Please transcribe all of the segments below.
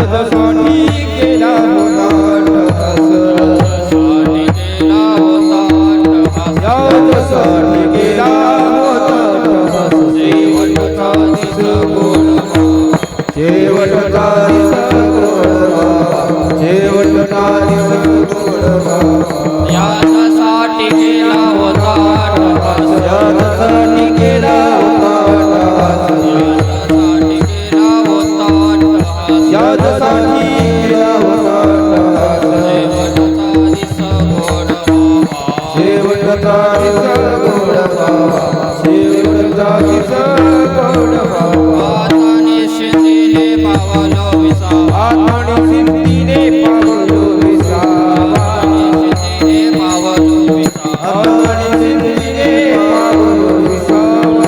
यादसाठी केला होता अट्टहास, यादसाठी केला होता अट्टहास. शेवटचा दिस गोडवा, शेवटचा दिस गोडवा, शेवटचा दिस गोडवा. यादसाठी केला होता अट्टहास, यादसाठी केला होता अट्टहास, यादसाठी केला होता अट्टहास. शेवटचा दिस गोडवा, शेवटचा दिस गोडवा. हाताने शिंदीने पावलो विसावा, हाताने शिंदीने पावलो विसावा, शिंदीने पावलो विसावा. हाताने शिंदीने पावलो विसावा.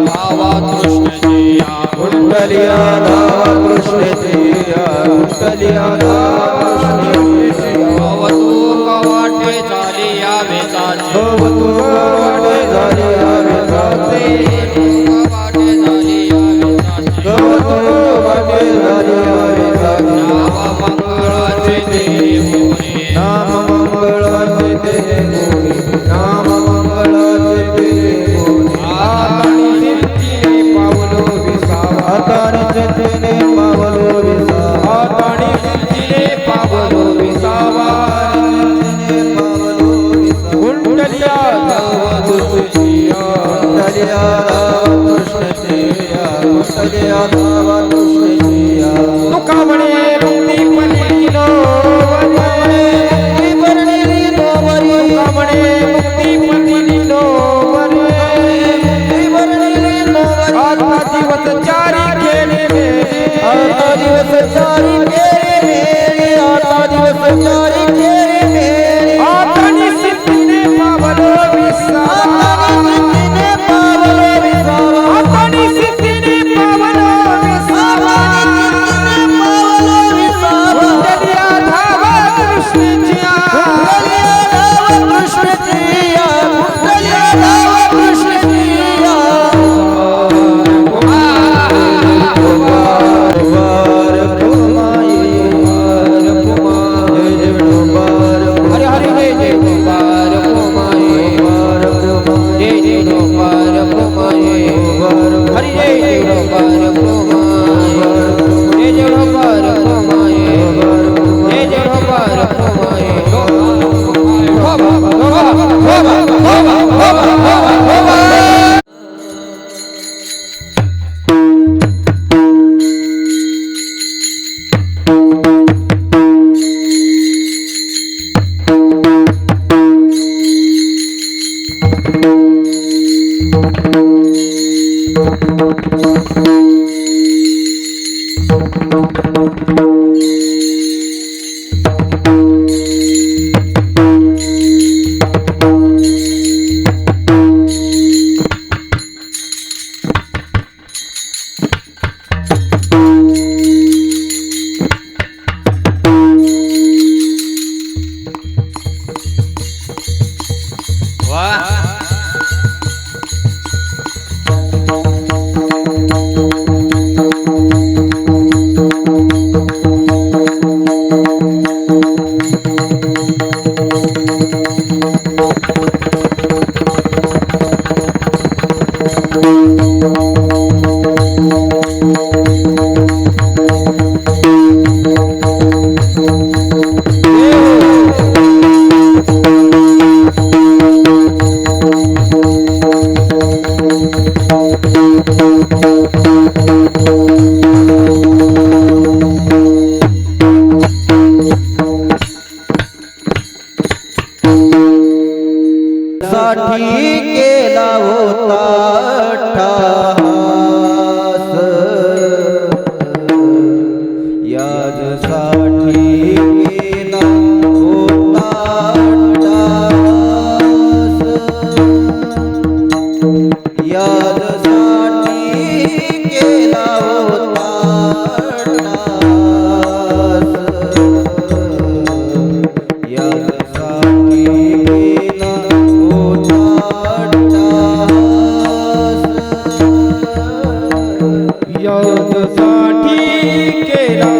धावा कृष्णजिया, कुंडलिया धावा कृष्णजिया, कुंडलिया धावा कृष्णजिया. कौतुक वाटे झाली या वेदाची, कौतुक वाटे झाली या वेदाचे, वाटे झाली या वेदाची. कौतुक वाटे झाली या वेदाचे. नाम मंगळाचे ते मोरे, नाम मंगळाचे ते गोडी, नाम मंगळाचे ते गोडी. हाताने शिंदीने पावलो विसावा, हाताने शिंदीने पावलो विसावा, हाताने शिंदीने पावलो विसावा, शिंदीने पावलो विसावा. कुंडलिया धावा कृष्णजिया, कुंडलिया धावा कृष्णजिया, कुंडलिया धावा कृष्णजिया. तुका म्हणे मुक्ती पडलीनो वरे, मुक्ती पडलीनो वरे. तुका म्हणे मुक्ती पडलीनो वरे, मुक्ती पडलीनो वरे. आता दिवस चारी केले मेरे, आता दिवस चारी केले मेरे, आता दिवस चारी केले मेरे. आता निसिद्धीने पावलो विसावा, निसिद्धीने पावलो विसावा, आता निसिद्धीने पावलो विसावा, निसिद्धीने पावलो विसावा. कुंडलिया धावा कृष्णजिया, कुंडलिया धावा कृष्णजिया, कुंडलिया धावा कृष्णजिया. हरे हरे जय जय गोपाल गोमाये, जय जय गोपाल गोमाये, हरे जय जय गोपाल गोमाये, जय जय गोपाल गोमाये, जय जय गोपाल गोमाये. हो बाबा हो बाबा हो बाबा हो बाबा हो बाबा. साठी केला होता अट्टहास, यादसाठी केला होता अट्टहास, यादसाठी केला होता अट्टहास, यादसाठी केला होता अट्टहास, यादसाठी केला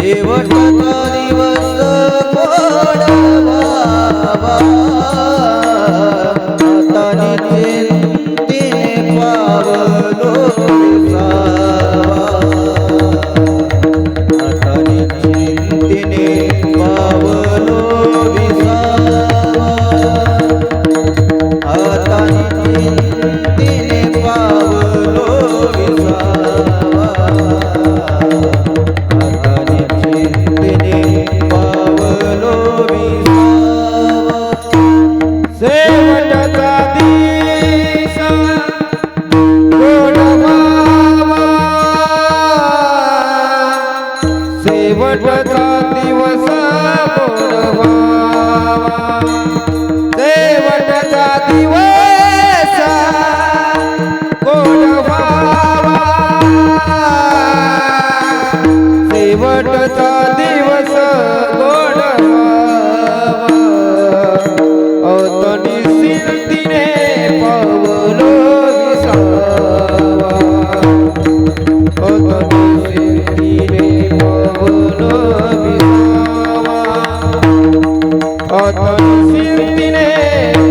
शेवटचा दिवस गोड बाबा हाताने चिंतेने पावलो विसावा हाताने चिंतेने पावलो विसावा हाताने चिंतेने पावलो विसावा हाताने चिंतेने पावलो विसावा शेवटचा दिवस गोड व्हावा शेवटचा दिवस गोड व्हावा शेवटचा दिवस गोड व्हावा शेवटचा दिवस गोड व्हावा औतणी सिंधीने पावलो विसावा औतणी सिंधीने पावलो विसावा औतणी सिंधीने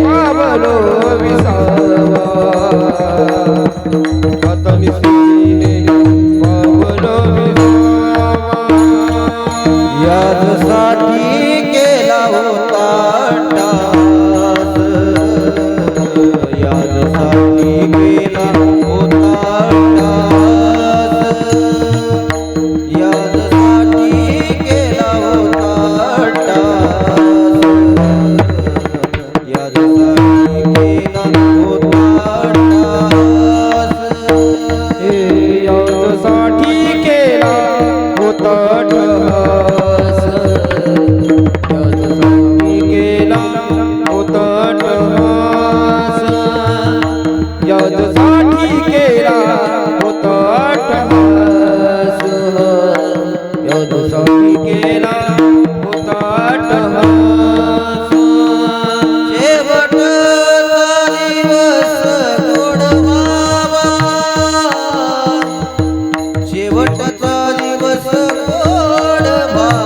पावलो विसावा औतणी सिंधीने पावलो विसावा यादसाठी केला होता टास यादसाठी केला होता टास यादसाठी केला होता टास यादसाठी केला होता टास यासाठी केला होता टहास यासाठी केला होता टहास यासाठी केला होता टहास यासाठी केला होता टहास शेवटचा दिवस गोड व्हावा शेवटचा दिवस गोड व्हावा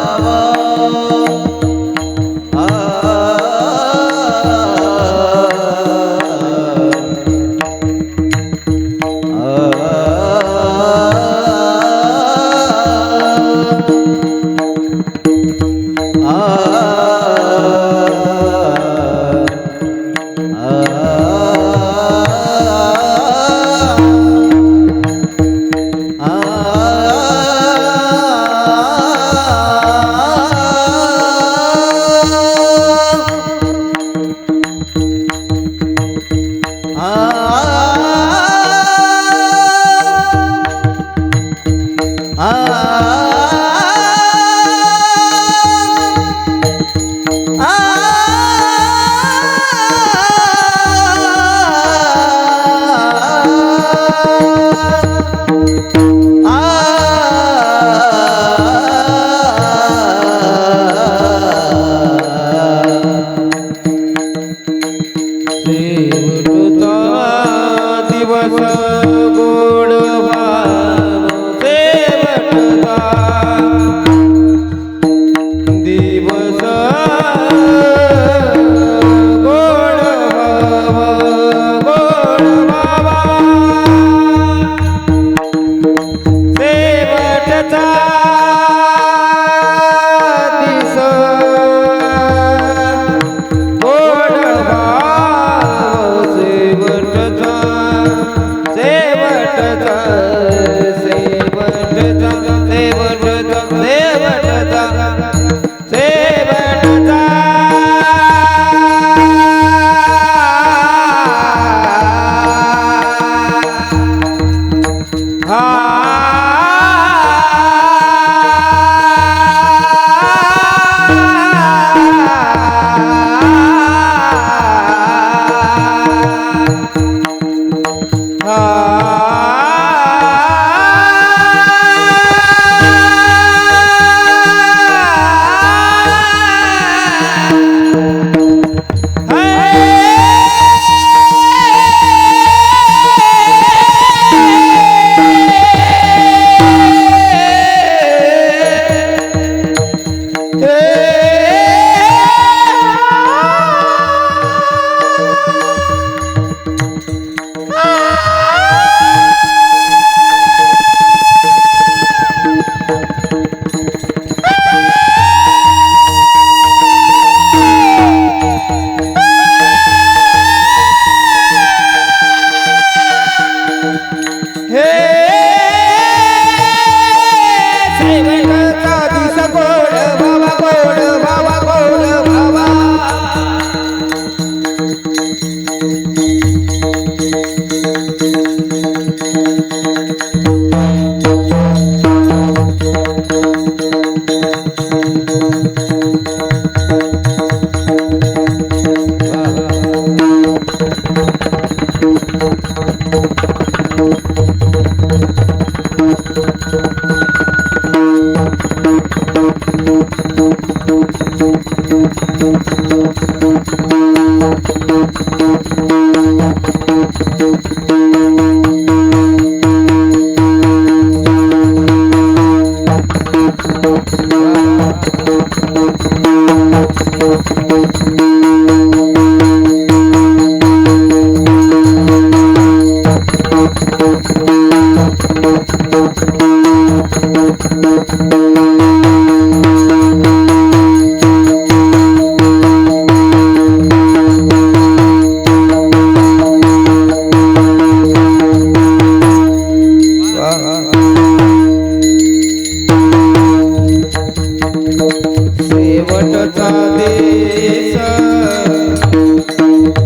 शेवटचा देश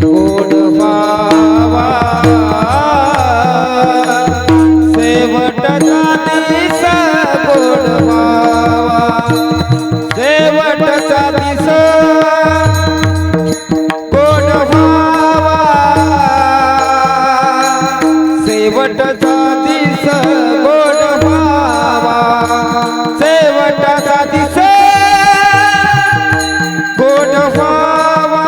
गोड व्हावा, शेवटचा दिस गोड व्हावा, शेवटचा दिस गोड व्हावा, शेवटचा दिस गोड व्हावा, शेवटचा दिस गोड व्हावा,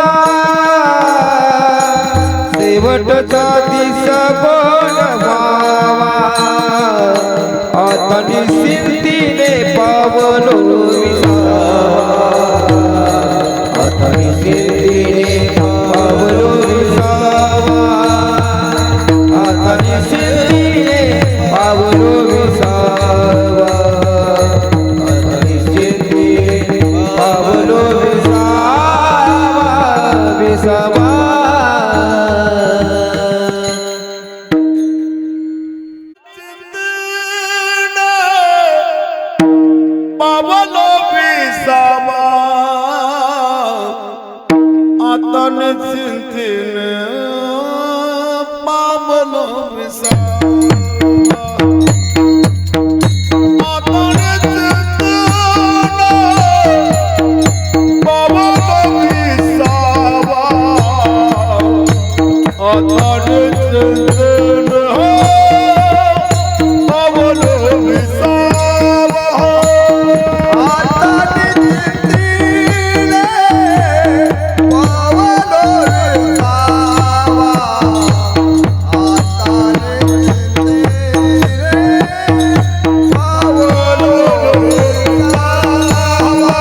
शेवटचा दिस गोड व्हावा, आता निश्चिंतीने पावलो विसावा, आता निश्चिंतीने पावलो विसावा, आता निश्चिंतीने पावलो विसावा, आता निश्चिंतीने पावलो विसावा. पावलो विसावा, आता निश्चिंतीन पावलो विसावा, आता निश्चिंतीन पावलो विसावा,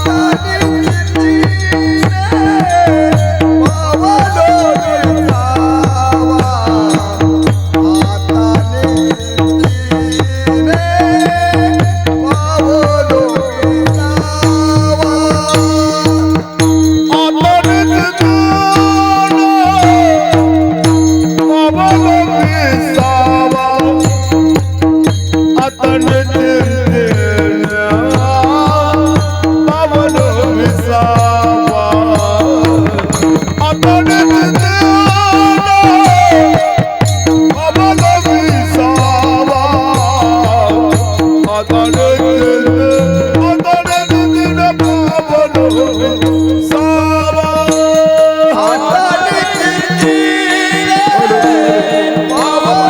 आता निश्चिंतीन पावलो विसावा, आता निश्चिंतीन पावलो विसावा, आता निश्चिंतीन पावलो विसावा, आता निश्चिंतीन पावलो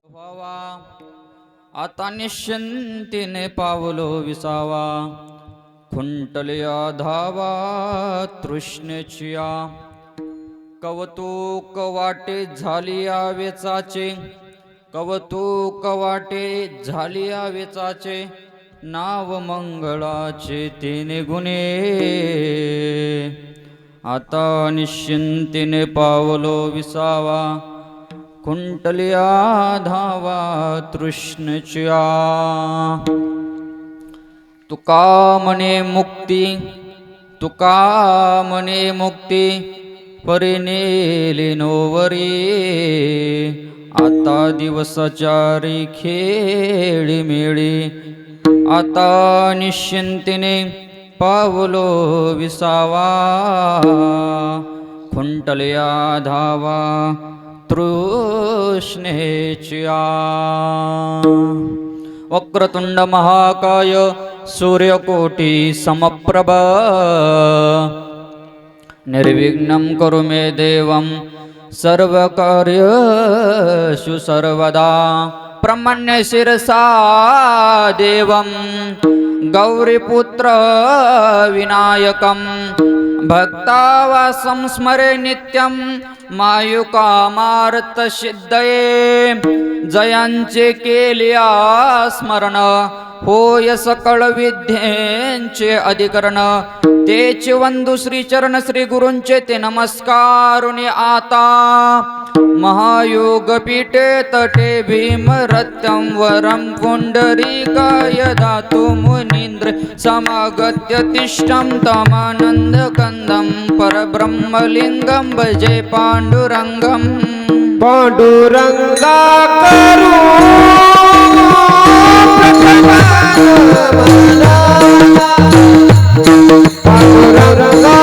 व्हावा आता निश्चिंतीने पावलो विसावा खुंटल्या धावा तृष्णेचिया कवतूक वाटे झाली वेचाचे कवतूक वाटे झाली वेचाचे नाव मंगळाचे तीन गुणे आता निश्चिंतीने पावलो विसावा कुंटल्या धावा तृष्णच्या तुका म्हणे मुक्ती तुका म्हणे मुक्ती परिनेली नोवरी आता दिवसाचारी खेळी मेळी आता निश्चिंतीने पावलो विसावा खुंटल्या धावा तृष्णेच्या वक्रतुंड महाकाय सूर्यकोटी समप्रभ निर्विघ्नं कुरु मे देवं सर्वकार्येषु सर्वदा ब्रह्मण्य शिरसा देवं गौरीपुत्र विनायकं भक्तावासं स्मरे नित्यं मायुकामार्तसिद्धये जयांचे केल्या स्मरण होय सकळ विद्येंचे अधिकरण तेचे वंदु श्री चरण श्री गुरूंचे ते नमस्कारुनी आता महायोग पीठे तटे भीमरत्यं वरं पुंडरीकाय दातु मुनींद्र समागत्य तिष्ठं तमानन्दकन्दं परब्रह्मलिङ्गं भजे पाण्डुरङ्गं पांडुरंगा करू पांडुरंगा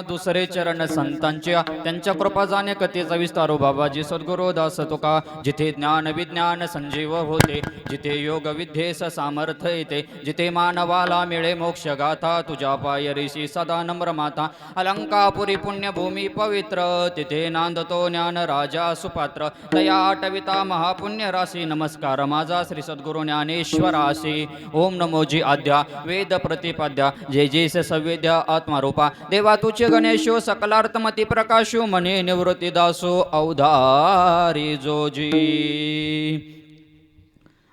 दुसरे चरण संतांच्या त्यांच्या कृपा जाणे कथेचा विस्तारो बाबाजी सद्गुरू दास तुका जिथे ज्ञान विज्ञान संजीव होते जिथे योग विद्येस सामर्थ्य येते जिथे मानवाला मिळे मोक्ष गाथा तुझ्या पाय ऋषी सदा नम्र माता अलंकापुरी पुण्यभूमी पवित्र तिथे नांदतो ज्ञान राजा सुपात्र तया आठविता महापुण्य राशी नमस्कार माझा श्री सद्गुरु ज्ञानेश्वरासी ओम नमोजी आद्या वेद प्रतिपाद्या जय जैसे सवेद्या आत्मारूपा देवा तुझे गणेशो सकलार्थमती प्रकाशो मने निवृत्ती दासो अवधारी जोजी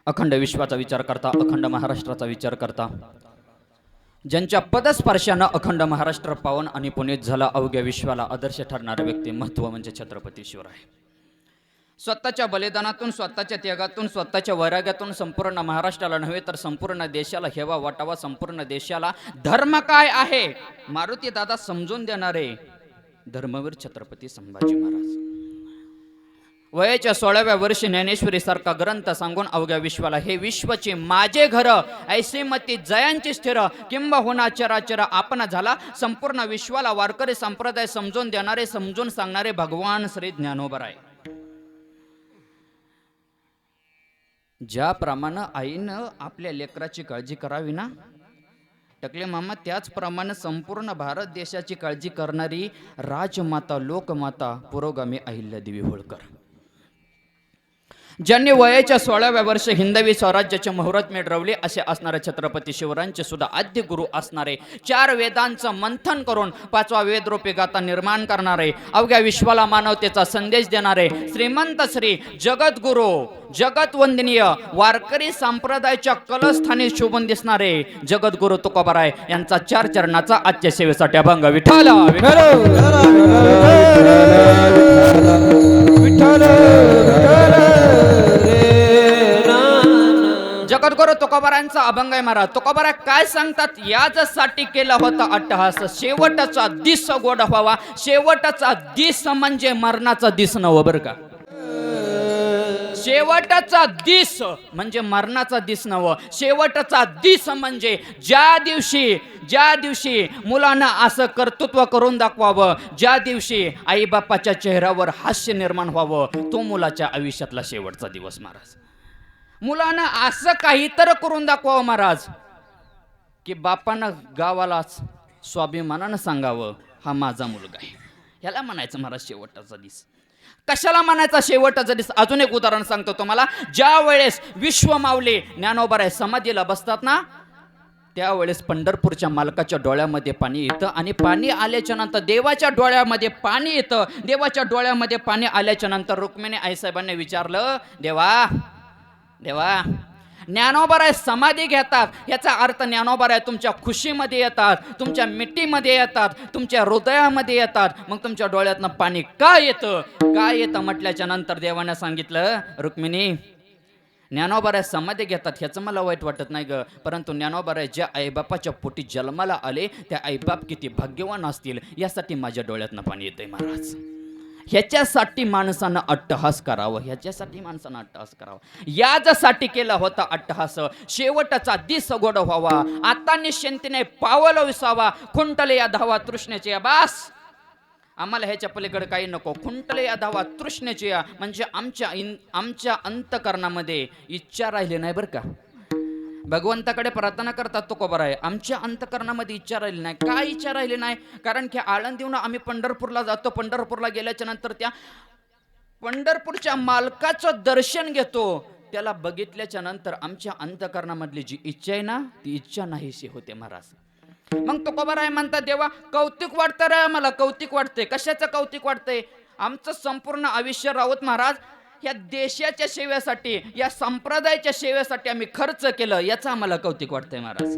अखंड विश्वाचा विचार करता अखंड महाराष्ट्राचा विचार करता ज्यांच्या पदस्पर्शानं अखंड महाराष्ट्र पावन आणि पुनीत झाला अवघ्या विश्वाला आदर्श ठरणारे व्यक्तिमत्व म्हणजे छत्रपती शिवराय स्वतःच्या बलिदानातून स्वतःच्या त्यागातून स्वतःच्या वैराग्यातून संपूर्ण महाराष्ट्राला नव्हे तर संपूर्ण देशाला हेवा वाटावा संपूर्ण देशाला धर्म काय आहे मारुती दादा समजून देणारे धर्मवीर छत्रपती संभाजी महाराज वयाच्या 16व्या वर्षी ज्ञानेश्वरी सारखा ग्रंथ सांगून अवघ्या विश्वाला हे विश्वचे माझे घर ऐसे मती जयांची स्थिर किंबहुना चराचर आपण झाला संपूर्ण विश्वाला वारकरी संप्रदाय समजून देणारे समजून सांगणारे भगवान श्री ज्ञानोबराय ज्याप्रमाणे आईनं आपल्या लेकराची काळजी करावी ना टकले मामा त्याचप्रमाणे संपूर्ण भारत देशाची काळजी करणारी राजमाता लोकमाता पुरोगामी अहिल्यादेवी होळकर ज्यांनी वयाच्या 16व्या वर्षी हिंदवी स्वराज्याचे मुहूर्त मिळवले असे असणारे छत्रपती शिवरायांचे सुद्धा आद्य गुरु असणारे 4 वेदांचं मंथन करून 5वा वेदरूपी गाथा निर्माण करणारे अवघ्या विश्वाला मानवतेचा संदेश देणारे श्रीमंत श्री जगद्गुरु जगतवंदनीय वारकरी संप्रदायाच्या कलस्थानी शोभून दिसणारे जगद्गुरु तुकोबाराय यांचा 4 चरणाचा आजच्या सेवेसाठी अभंग विठ्ठल जगद्गुरु तुकोबारायांचा अभंग आहे महाराज तुकोबारा काय सांगतात याचसाठी केला होता अट्टहास शेवटचा दिस गोड व्हावा शेवटचा दिस म्हणजे मरणाचा दिस नव्ह बरं का शेवटचा दिस म्हणजे मरणाचा दिस नव्ह शेवटचा दिस म्हणजे ज्या दिवशी मुलांना असं कर्तृत्व करून दाखवावं ज्या दिवशी आई बापाच्या चेहऱ्यावर हास्य निर्माण व्हावं तो मुलाच्या आयुष्यातला शेवटचा दिवस महाराज मुलांना असं काहीतरी करून दाखवावं महाराज की बापानं गावालाच स्वाभिमानानं सांगावं हा माझा मुलगा आहे ह्याला म्हणायचं महाराज शेवटचा दिस कशाला म्हणायचा शेवटचा दिस अजून एक उदाहरण सांगतो तुम्हाला ज्या वेळेस विश्वमाऊली ज्ञानोबराय समाधीला बसतात ना त्यावेळेस पंढरपूरच्या मालकाच्या डोळ्यामध्ये पाणी येतं आणि पाणी आल्याच्या नंतर देवाच्या डोळ्यामध्ये पाणी येतं देवाच्या डोळ्यामध्ये पाणी आल्याच्या नंतर रुक्मिणी आईसाहेबांनी विचारलं देवा ज्ञानोबराय समाधी घेतात याचा अर्थ ज्ञानोबराय तुमच्या खुशीमध्ये येतात तुमच्या मिट्टीमध्ये येतात तुमच्या हृदयामध्ये येतात मग तुमच्या डोळ्यातनं पाणी का येतं म्हटल्याच्या नंतर देवाने सांगितलं रुक्मिणी ज्ञानोबराय समाधी घेतात ह्याचं मला वाईट वाटत नाही ग परंतु ज्ञानोबराय ज्या आईबापाच्या पोटी जन्माला आले त्या आईबाप किती भाग्यवान असतील यासाठी माझ्या डोळ्यातनं पाणी येतंय महाराज ह्याच्यासाठी माणसानं अट्टहास करावं याच्यासाठी केला होता अट्टहास शेवटचा दिस गोड व्हावा आता निश्चिंतीने पावलं विसावा खुंटले या धावा तृष्णेचे या बास आम्हाला ह्याच्या पलीकडे काही नको खुंटले या धावा तृष्णेचे या म्हणजे आमच्या अंतकरणामध्ये इच्छा राहिली नाही बरं का भगवंताकडे प्रार्थना करतात तुकोबाराय आमच्या अंतकरणामध्ये इच्छा राहिली नाही काय इच्छा राहिली नाही कारण की आळंदीहून आम्ही पंढरपूरला जातो पंढरपूरला गेल्याच्या नंतर त्या पंढरपूरच्या मालकाचं दर्शन घेतो त्याला बघितल्याच्या नंतर आमच्या अंतकरणामधली जी इच्छा आहे ना ती इच्छा नाहीशी होते महाराज मग तुकोबाराय म्हणतात देवा कौतुक वाटतं रे मला कौतुक वाटतंय कशाचं कौतुक वाटतंय आमचं संपूर्ण आयुष्य राऊत महाराज या देशाच्या सेवेसाठी या संप्रदायाच्या सेवेसाठी आम्ही खर्च केलं याचं आम्हाला कौतुक वाटतंय महाराज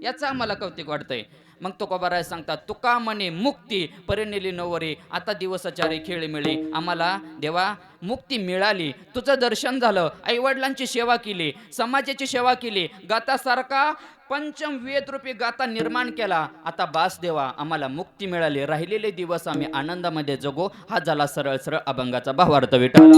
याचं आम्हाला कौतुक वाटतंय मग तुकोबाराय सांगतात तुका म्हणे मुक्ती परिणिली नवरी आता दिवसाचारी खेळ मिळी आम्हाला देवा मुक्ती मिळाली तुझं दर्शन झालं आईवडिलांची सेवा केली समाजाची सेवा केली गातासारखा पंचम वेद रूपी गाथा निर्माण केला आता बास देवा आम्हाला मुक्ती मिळाली राहिलेले दिवस आम्ही आनंदामध्ये जगो हा झाला सरळ सरळ अभंगाचा भावार्थ विठ्ठल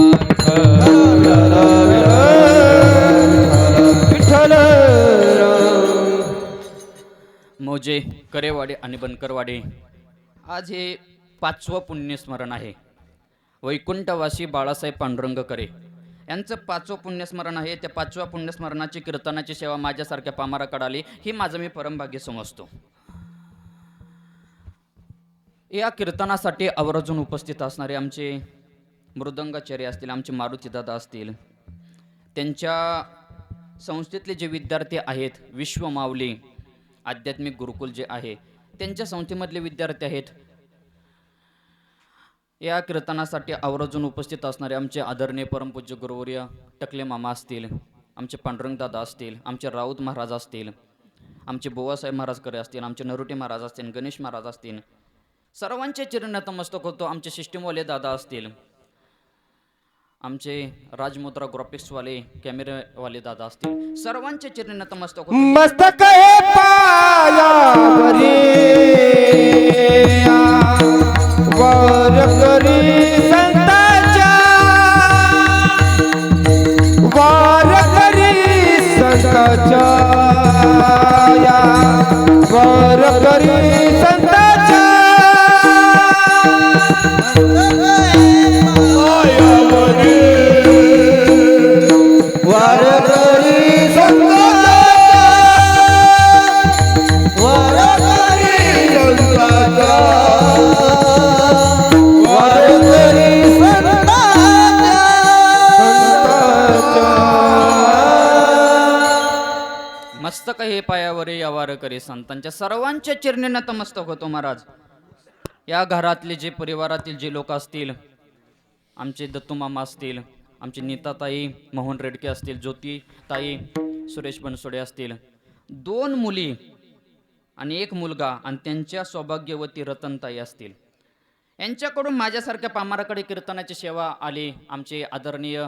मोजे करेवाडे आणि बनकरवाडे आज हे 5वं पुण्यस्मरण आहे. वैकुंठवासी बाळासाहेब पांडुरंग करे यांचं 5वं पुण्यस्मरण आहे. त्या 5व्या पुण्यस्मरणाची कीर्तनाची सेवा माझ्यासारख्या पामाराकडे आली, ही माझं मी परमभाग्य समजतो. या कीर्तनासाठी आवर्जून उपस्थित असणारे आमचे मृदंगाचार्य असतील, आमचे मारुतीदादा असतील, त्यांच्या संस्थेतले जे विद्यार्थी आहेत, विश्वमाऊली आध्यात्मिक गुरुकुल जे आहे त्यांच्या संस्थेमधले विद्यार्थी आहेत. या कीर्तनासाठी आवर्जून उपस्थित असणारे आमचे आदरणीय परमपूज्य गुरुवर्य टकले मामा असतील, आमचे पांडुरंग दादा असतील, आमचे राऊत महाराज असतील, आमचे बुवासाहेब महाराज करे असतील, आमचे नरोटे महाराज असतील, गणेश महाराज असतील, सर्वांचे चरण नतमस्तक होतो. आमचे सिस्टीमवाले दादा असतील, आमचे राजमुद्रा ग्राफिक्सवाले कॅमेरावाले दादा असतील, सर्वांचे चरण नतमस्तक होतो. मस्तक हे पायावरी वर करी संतांच्या, वर करी संतांच्या, वर करी संतांच्या. मस्तक हे पायावरी यावार करे संतांच्या, सर्वांच्या चरणी नतमस्तक होतो महाराज. या घरातले जे परिवारातील जे लोक असतील, आमचे दत्तू मामा असतील, आमचे नीताताई मोहन रेडके असतील, ज्योतिताई सुरेश बनसोडे असतील, 2 मुली आणि 1 मुलगा आणि त्यांच्या सौभाग्यवती रतनताई असतील, यांच्याकडून माझ्यासारख्या पामाराकडे कीर्तनाची सेवा आली. आमचे आदरणीय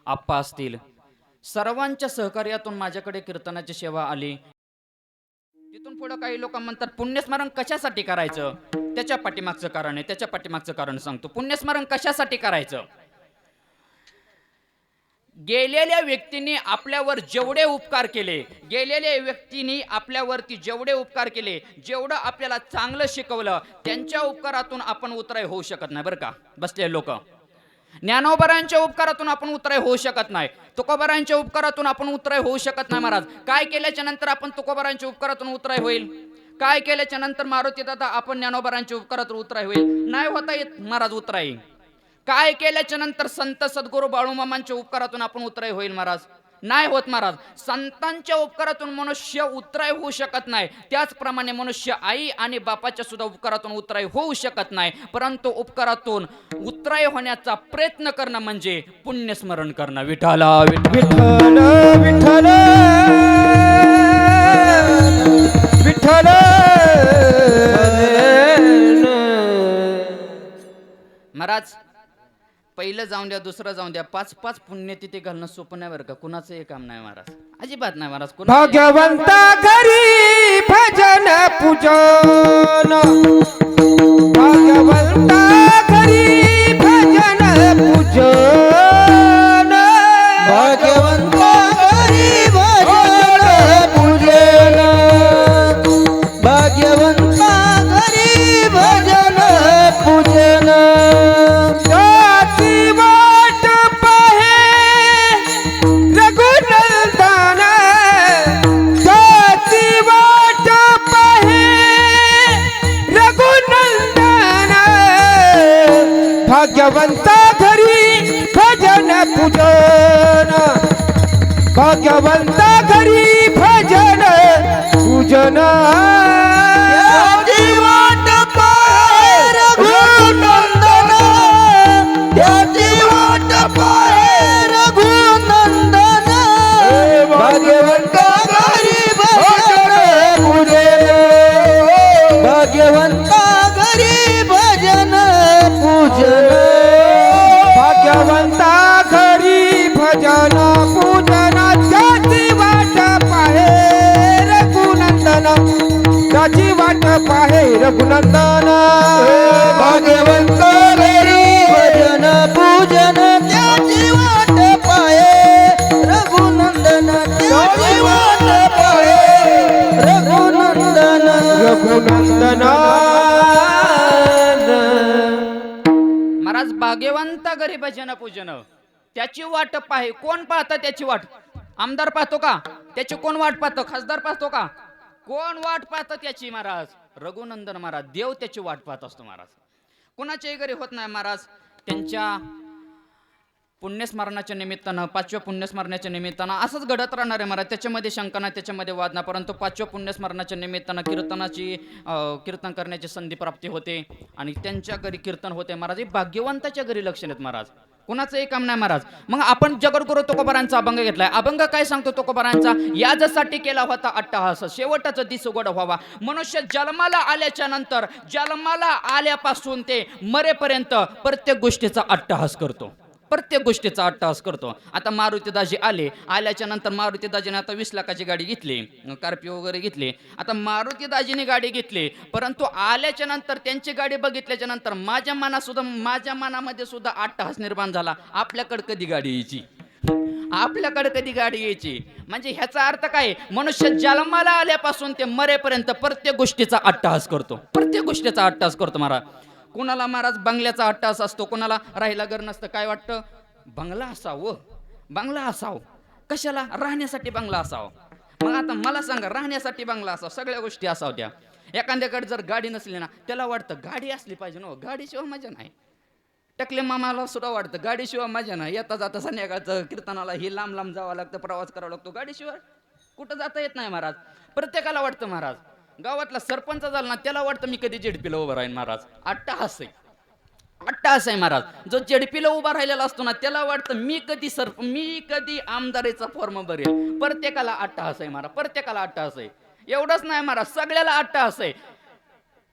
आप्पा असतील, सर्वांच्या सहकार्यातून माझ्याकडे कीर्तनाची सेवा आली. तिथून पुढे काही लोक म्हणतात पुण्यस्मरण कशासाठी करायचं, त्याच्या पाठीमागचं कारण आहे. त्याच्या पाठीमागचं कारण सांगतो. पुण्यस्मरण कशासाठी करायचं? गेलेल्या व्यक्तींनी आपल्यावर जेवढे उपकार केले, गेलेल्या व्यक्तींनी आपल्यावरती जेवढे उपकार केले, जेवढं आपल्याला चांगलं शिकवलं, त्यांच्या उपकारातून आपण उतराय होऊ शकत नाही बरं का बसले लोक. ज्ञानोबरांच्या उपकारातून आपण उतराय होऊ शकत नाही, तुकोबारांच्या उपकारातून आपण उतराय होऊ शकत नाही महाराज. काय केल्याच्या नंतर आपण तुकोबारांच्या उपकारातून उतराय होईल? काय केल्याच्या नंतर मारुती दादा आपण ज्ञानोबरांच्या उपकारातून उतराय होईल? नाही होता येत महाराज उतराई. काय केल्याच्या नंतर संत सद्गुरू बाळूमामांच्या उपकारातून आपण उतराय होईल महाराज? नाही होत महाराज. संतांच्या उपकारातून मनुष्य उतराय होऊ शकत नाही, त्याचप्रमाणे मनुष्य आई आणि बापाच्या सुद्धा उपकारातून उतराय होऊ शकत नाही. परंतु उपकारातून उतराय होण्याचा प्रयत्न करणं म्हणजे पुण्यस्मरण करणं. विठ्ठला विठ्ठल विठ्ठल विठ्ठल. महाराज पहिलं जाऊन द्या, दुसरं जाऊन द्या, 5-5 पुण्यतिथी घालणं सोपं नाही बरं का. कुणाचं हे काम नाही महाराज, अजिबात नाही महाराज. भाग्यवंता घरी भजन पूजन, भाग्यवंता घरी भजन पूजन, भाग्यवंता घरी भजन पूजन, भाग्यवंता घरी भजन पूजन. भाग्यवंता घरी भजन पूजन, भाग्यवंता घरी भजन पूजन. त्याची वाट पाहे रघुनंदन, त्याची वाट पाहे रघुनंदन, भाग्यवंता घरी भजन पूजन, भाग्यवंता घरी भजन पूजन, भाग्यवंता घरी भजन पूजन. त्याची वाट पाहे रघुनंदन, त्याची वाट पाहे रघुनंदन, भाग्यवंता घरी भजन पूजन. त्याची वाट पाहे रघुनंदन, त्याची वाट पाहे रघुनंदन, रघुनंदन. कोणता घरी भजन पूजन त्याची वाट पाहे. कोण पाहतं त्याची वाट? आमदार पाहतो का? त्याची कोण वाट पाहतो? खासदार पाहतो का? कोण वाट पाहतं त्याची? महाराज रघुनंदन महाराज, देव त्याची वाट पाहत असतो महाराज. कोणाच्याही घरी होत नाही महाराज. त्यांच्या पुण्यस्मरणाच्या निमित्तानं, 5व्या पुण्यस्मरणाच्या निमित्तानं असंच घडत राहणार आहे महाराज. त्याच्यामध्ये शंका नाही, त्याच्यामध्ये वाद नाही, परंतु 5व्या पुण्यस्मरणाच्या निमित्तानं कीर्तन करण्याची संधी प्राप्ती होते आणि त्यांच्या घरी कीर्तन होते महाराज. हे भाग्यवंताच्या घरी लक्ष देत महाराज, कुणाचंही काम नाही महाराज. मग आपण जगद्गुरू तुकोबारांचा अभंग घेतलाय. अभंग काय सांगतो तुकोबारांचा? याजसाठी केला होता अट्टहास, शेवटाचा दिस उघड व्हावा. मनुष्य जन्माला आल्याच्या नंतर, जन्माला आल्यापासून ते मरेपर्यंत प्रत्येक गोष्टीचा अट्टहास करतो, प्रत्येक गोष्टीचा अट्टहास करतो. आता मारुतीदाजी आल्याच्या नंतर मारुतीदाजीने आता 20 लाखाची गाडी घेतली, कार्पिओ वगैरे घेतली. आता मारुतीदाजीने गाडी घेतली, परंतु आल्याच्या नंतर त्यांची गाडी बघितल्याच्या नंतर माझ्या मनामध्ये सुद्धा अट्टहास निर्माण झाला. आपल्याकडे कधी गाडी यायची? आपल्याकडे कधी गाडी यायची? म्हणजे ह्याचा अर्थ काय? मनुष्य जन्माला आल्यापासून ते मरेपर्यंत प्रत्येक गोष्टीचा अट्टहास करतो, प्रत्येक गोष्टीचा अट्टहास करतो महाराज. कोणाला महाराज बंगल्याचा अट्टहास असतो, कोणाला राहायला घर नसतं. काय वाटतं? बंगला असावं, बंगला असावं. कशाला? राहण्यासाठी बंगला असावं. मग आता मला सांगा, राहण्यासाठी बंगला असावं, सगळ्या गोष्टी असाव्या. एखाद्याकडे जर गाडी नसली ना, त्याला वाटतं गाडी असली पाहिजे ना, गाडीशिवाय मजा नाही. टकले मामाला सुद्धा वाटतं गाडीशिवाय मजा नाही. येता जाता संध्याकाळचं कीर्तनाला ही लांब लांब जावं लागतं, प्रवास करावा लागतो, गाडीशिवाय कुठं जाता येत नाही महाराज. प्रत्येकाला वाटतं महाराज. गावातला सरपंच झाला ना, त्याला वाटतं मी कधी जेडपीला उभं राहीन महाराज. अट्टहास आहे, अट्टहास आहे महाराज. जो जेडपीला उभा राहिलेला असतो ना, त्याला वाटतं मी कधी आमदारीचा फॉर्म भरेल. प्रत्येकाला अट्टहास आहे महाराज, प्रत्येकाला अट्टहास आहे. एवढंच नाही महाराज, सगळ्याला अट्टहास आहे.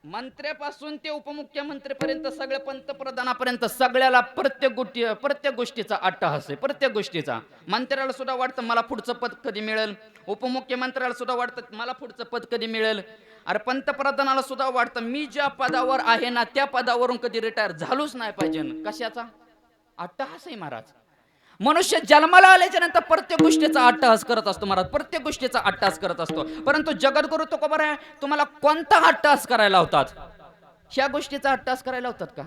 मंत्र्यापासून ते उपमुख्यमंत्रीपर्यंत, सगळ्या पंतप्रधानापर्यंत सगळ्याला प्रत्येक गोष्टीचा अट्टहास आहे, प्रत्येक गोष्टीचा. मंत्र्याला सुद्धा वाटतं मला पुढचं पद कधी मिळेल, उपमुख्यमंत्र्याला सुद्धा वाटतं मला पुढचं पद कधी मिळेल. अरे पंतप्रधानाला सुद्धा वाटतं मी ज्या पदावर आहे ना, त्या पदावरून कधी रिटायर झालोच नाही पाहिजे. कशाचा अट्टहास आहे महाराज? मनुष्य जन्माला आल्याच्या नंतर प्रत्येक गोष्टीचा अट्टहास करत असतो महाराज, प्रत्येक गोष्टीचा अट्टहास करत असतो. परंतु जगद्गुरू तुकोबा तुम्हाला कोणता अट्टहास करायला होतात? ह्या गोष्टीचा अट्टहास करायला होतात का?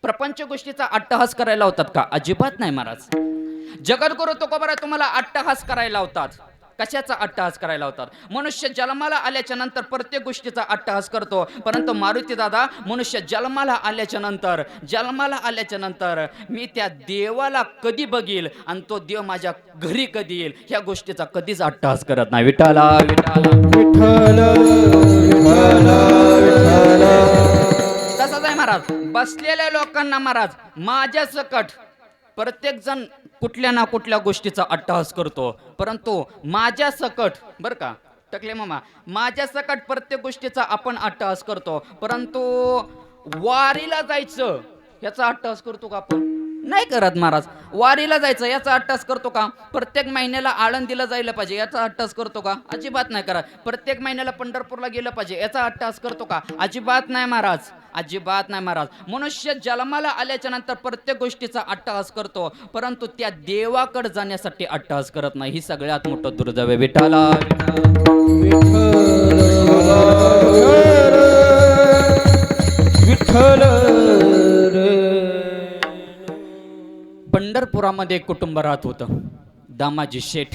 प्रपंच गोष्टीचा अट्टहास करायला होतात का? अजिबात नाही महाराज. जगद्गुरू तुकोबा तुम्हाला अट्टहास करायला होतात. कशाचा अट्टहास करायला होतात? मनुष्य जन्माला आल्याच्या नंतर प्रत्येक गोष्टीचा अट्टहास करतो, परंतु मारुती दादा मनुष्य जन्माला आल्याच्या नंतर मी त्या देवाला कधी बघील आणि तो देव माझ्या घरी कधी येईल, ह्या गोष्टीचा कधीच अट्टहास करत नाही. विठाला विठाला विठ्ठल विठ्ठल. तसंच आहे महाराज. बसलेल्या लोकांना महाराज माझ्या सकट प्रत्येक जण कुठल्या ना कुठल्या गोष्टीचा अट्टहास करतो, परंतु माझ्या सकट बरं का टकले मामा, माझ्या सकट प्रत्येक गोष्टीचा आपण अट्टहास करतो, परंतु वारीला जायचं याचा अट्टहास करतो का आपण? नाही करत महाराज. वारीला जायचं याचा अट्टहास करतो का? प्रत्येक महिन्याला आळंदीला जायला पाहिजे याचा अट्टहास करतो का? अजिबात नाही करत. प्रत्येक महिन्याला पंढरपूरला गेलं पाहिजे याचा अट्टहास करतो का? अजिबात नाही महाराज, अजिबात नाही महाराज. मनुष्य जन्माला आल्याच्या नंतर प्रत्येक गोष्टीचा अट्टहास करतो, परंतु त्या देवाकडे जाण्यासाठी अट्टहास करत नाही. ही सगळ्यात मोठं दुर्दैव आहे. विठाला विठ्ठल. पंढरपुरामध्ये एक कुटुंब राहत होतं, दामाजी शेठ.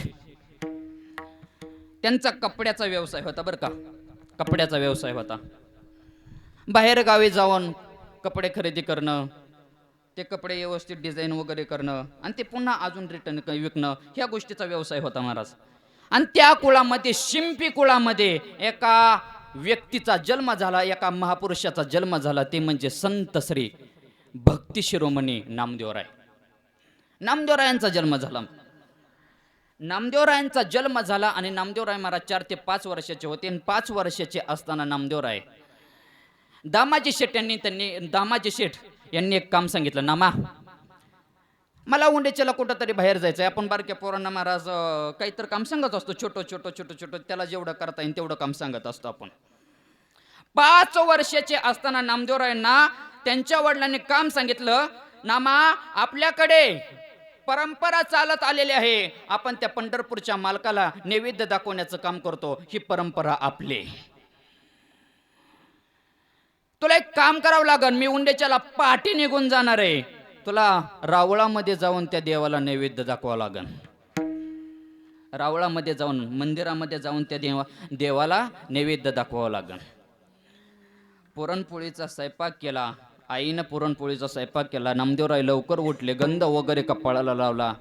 त्यांचा कपड्याचा व्यवसाय होता बरं का, कपड्याचा व्यवसाय होता. बाहेर गावी जाऊन कपडे खरेदी करणं, ते कपडे व्यवस्थित डिझाईन वगैरे करणं आणि ते पुन्हा अजून रिटर्न विकणं, ह्या गोष्टीचा व्यवसाय होता महाराज. आणि त्या कुळामध्ये, शिंपी कुळामध्ये एका व्यक्तीचा जन्म झाला, एका महापुरुषाचा जन्म झाला, ते म्हणजे संत श्री भक्ती शिरोमणी नामदेवराय. नामदेवरायांचा जन्म झाला. नामदेवरायांचा जन्म झाला आणि नामदेवराय महाराज 4 ते 5 वर्षाचे होते. आणि 5 वर्षाचे असताना नामदेवराय दामाजी शेठ यांनी एक काम सांगितलं. नामा, मला उंडेच्याला कुठं तरी बाहेर जायचं आहे. आपण बारक्या पोरांना महाराज काहीतरी काम सांगत असतो, छोटं त्याला जेवढं करता येईल तेवढं काम सांगत असतो आपण. 5 वर्षाचे असताना नामदेवरायांना त्यांच्या वडिलांनी काम सांगितलं. नामा, आपल्याकडे परंपरा चालत आलेली आहे, आपण त्या पंढरपूरच्या मालकाला नैवेद्य दाखवण्याचं काम करतो, ही परंपरा आपली. तुला एक काम करावं लागेल, मी उंडेच्याला पहाटे निघून जाणार आहे. तुला रावळामध्ये जाऊन त्या देवाला नैवेद्य दाखवावं लागन. रावळामध्ये जाऊन मंदिरामध्ये जाऊन त्या देवाला नैवेद्य दाखवावं लागन. पुरणपोळीचा स्वयंपाक केला. आईनं पुरणपोळीचा स्वयंपाक केला. नामदेवराय लवकर उठले, गंध वगैरे कपाळाला लावला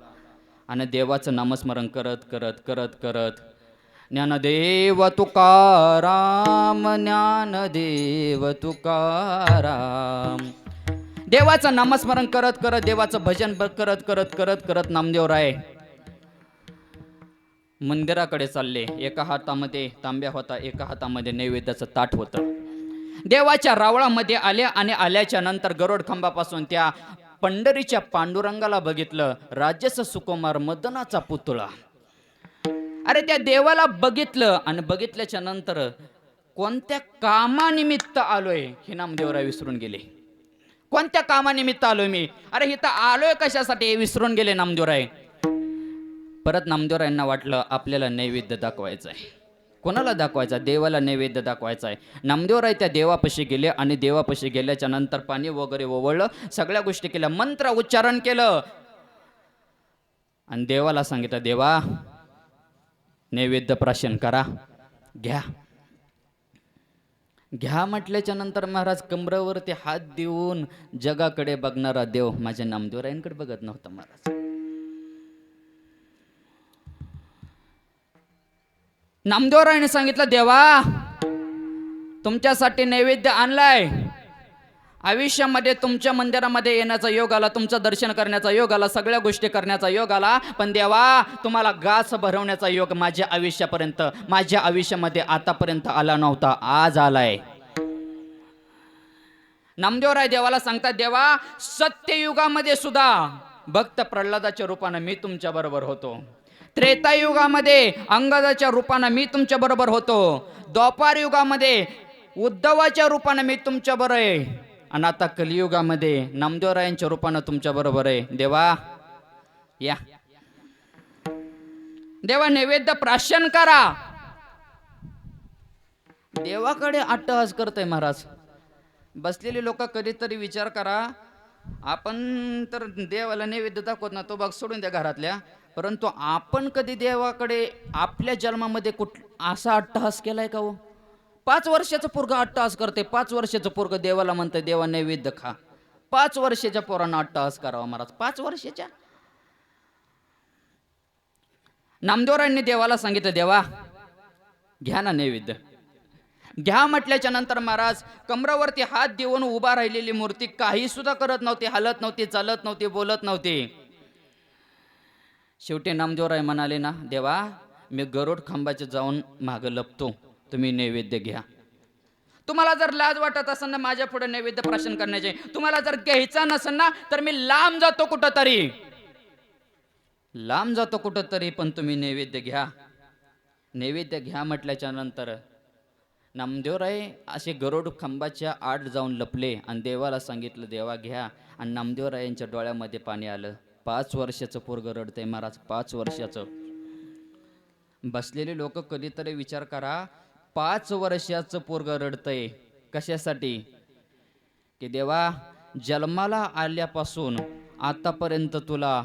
आणि देवाचं नामस्मरण करत करत करत करत ज्ञानदेव तुकाराम, ज्ञानदेव तुकाराम, देवाचं नामस्मरण करत करत देवाचं भजन करत करत करत करत नामदेवराय मंदिराकडे चालले. एका हातामध्ये तांब्या होता, एका हातामध्ये नैवेद्याचं ताट होतं. देवाच्या रावळामध्ये आले आणि आल्याच्या नंतर गरुड खांबापासून त्या पंढरीच्या पांडुरंगाला बघितलं. राजस सुकुमार मदनाचा पुतळा. अरे त्या देवाला बघितलं आणि बघितल्याच्या नंतर कोणत्या कामानिमित्त आलोय हे नामदेवराय विसरून गेले. कोणत्या कामानिमित्त आलोय मी, अरे इथं आलोय कशासाठी विसरून गेले नामदेवराय. परत नामदेवरायांना वाटलं आपल्याला नैवेद्य दाखवायचं आहे. कोणाला दाखवायचा? देवाला नैवेद्य दाखवायचा आहे. नामदेवराय त्या देवापाशी गेले आणि देवापाशी गेल्याच्या नंतर पाणी वगैरे ओवळलं, सगळ्या गोष्टी केल्या, मंत्र उच्चारण केलं आणि देवाला सांगितलं, देवा नैवेद्य प्राशन करा, घ्या. घ्या म्हटल्याच्या नंतर महाराज कमरावरती हात देऊन जगाकडे बघणारा देव माझ्या नामदेवरायांकडे बघत नव्हता. महाराज नामदेवरायाने सांगितलं, देवा तुमच्यासाठी नैवेद्य आणलाय. आयुष्यामध्ये तुमच्या मंदिरामध्ये येण्याचा योग आला, तुमचं दर्शन करण्याचा योग आला, सगळ्या गोष्टी करण्याचा योग आला, पण देवा तुम्हाला घास भरवण्याचा योग माझ्या आयुष्यामध्ये आतापर्यंत आला नव्हता, आज आलाय. नामदेवराय देवाला सांगतात, देवा सत्ययुगामध्ये सुद्धा भक्त प्रल्हादाच्या रूपानं मी तुमच्या बरोबर होतो. त्रेतायुगामध्ये अंगदाच्या रूपानं मी तुमच्या बरोबर होतो. द्वापार युगामध्ये उद्धवाच्या रूपानं मी तुमच्या बरोबर आहे आणि आता कलियुगामध्ये नामदेवरायांच्या रूपानं तुमच्या बरोबर आहे. देवा या, देवा नैवेद्य प्राशन करा. देवाकडे अट्टहास करतोय महाराज. बसलेले लोक कधीतरी विचार करा, आपण तर देवाला नैवेद्य दाखवत ना, तो भाग सोडून द्या घरातल्या, परंतु आपण कधी देवाकडे आपल्या जन्मामध्ये असा अट्टहास केलाय का हो? 5 वर्षाचं पोरगं अट्टहास करते. 5 वर्षाचं पोरगं देवाला म्हणतंय देवा नैवेद्य खा. 5 वर्षाच्या पोरांना अट्टहास करावा महाराज. 5 वर्षाच्या. नामदेवरायांनी देवाला सांगितलं, देवा घ्या ना नैवेद्य. घ्या म्हटल्याच्या नंतर महाराज कमरावरती हात देऊन उभा राहिलेली मूर्ती काही सुद्धा करत नव्हती, हलत नव्हती, चालत नव्हती, बोलत नव्हती. शेवटी नामदेवराय म्हणाले ना, देवा मी गरुड खांबाचे जाऊन मागं लपतो, तुम्ही नैवेद्य घ्या. तुम्हाला जर लाज वाटत असेल ना माझ्या पुढे नैवेद्य प्राशन करण्याचे, तुम्हाला जर घ्यायचा नसेल ना तर मी लांब जातो कुठंतरी, लांब जातो कुठंतरी, पण तुम्ही नैवेद्य घ्या. नैवेद्य घ्या म्हटल्याच्या नंतर नामदेवराय असे गरुड खांबाच्या आड जाऊन लपले आणि देवाला सांगितलं, देवा घ्या. आणि नामदेवरायांच्या डोळ्यामध्ये पाणी आलं. 5 वर्षाचं पोरगं रडतंय महाराज. 5 वर्षाचं. बसलेले लोक कधीतरी विचार करा, 5 वर्षाचं पोरगं रडतंय कशासाठी? की देवा जन्माला आल्यापासून आतापर्यंत तुला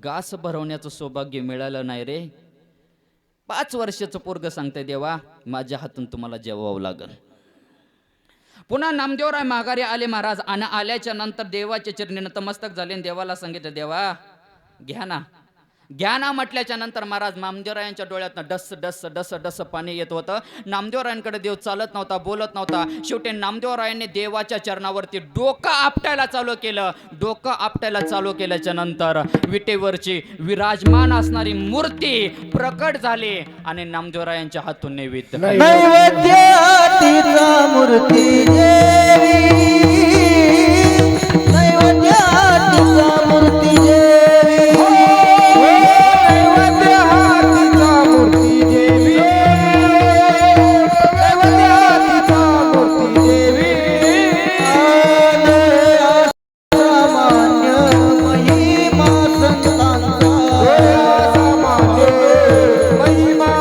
घास भरवण्याचं सौभाग्य मिळालं नाही रे. 5 वर्षाचं पोरगं सांगतंय, देवा माझ्या हातून तुम्हाला जेवावं लागल. पुन्हा नामदेवराय माघारी आले महाराज आणि आल्याच्या नंतर देवाच्या चरणी नतमस्तक झाले. देवाला सांगितलं, देवा घ्या ना, घ्या ना म्हटल्याच्या नंतर महाराज नामदेवरायांच्या डोळ्यातनं डस डस डस डस पाणी येत होतं. नामदेवरायांकडे देव चालत नव्हता, बोलत नव्हता. शेवटी नामदेवरायांनी देवाच्या चरणावरती डोकं आपटायला चालू केलं. डोकं आपटायला चालू केल्याच्या नंतर विटेवरची विराजमान असणारी मूर्ती प्रकट झाली आणि नामदेवरायांच्या हातून नैवेद्य नैवेद्यातीचा मूर्ती देवी, नैवेद्यातीचा मूर्ती देवी, नैवेद्यातीचा मूर्ती देवी, नैवेद्यातीचा मूर्ती देवी. असामान्य महिमा संतांचा, असामान्य महिमा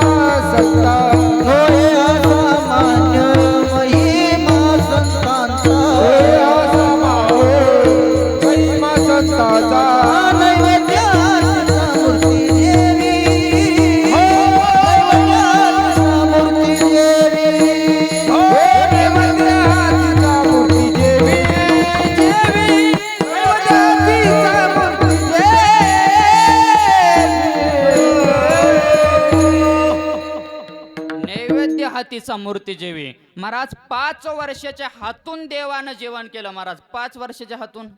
संतांचा, असामान्य महिमा संतांचा, असामान्य महिमा संतांचा. जातीचा मूर्ती जेवी. महाराज 5 वर्षाच्या हातून देवानं जेवण केलं महाराज. 5 वर्षाच्या हातून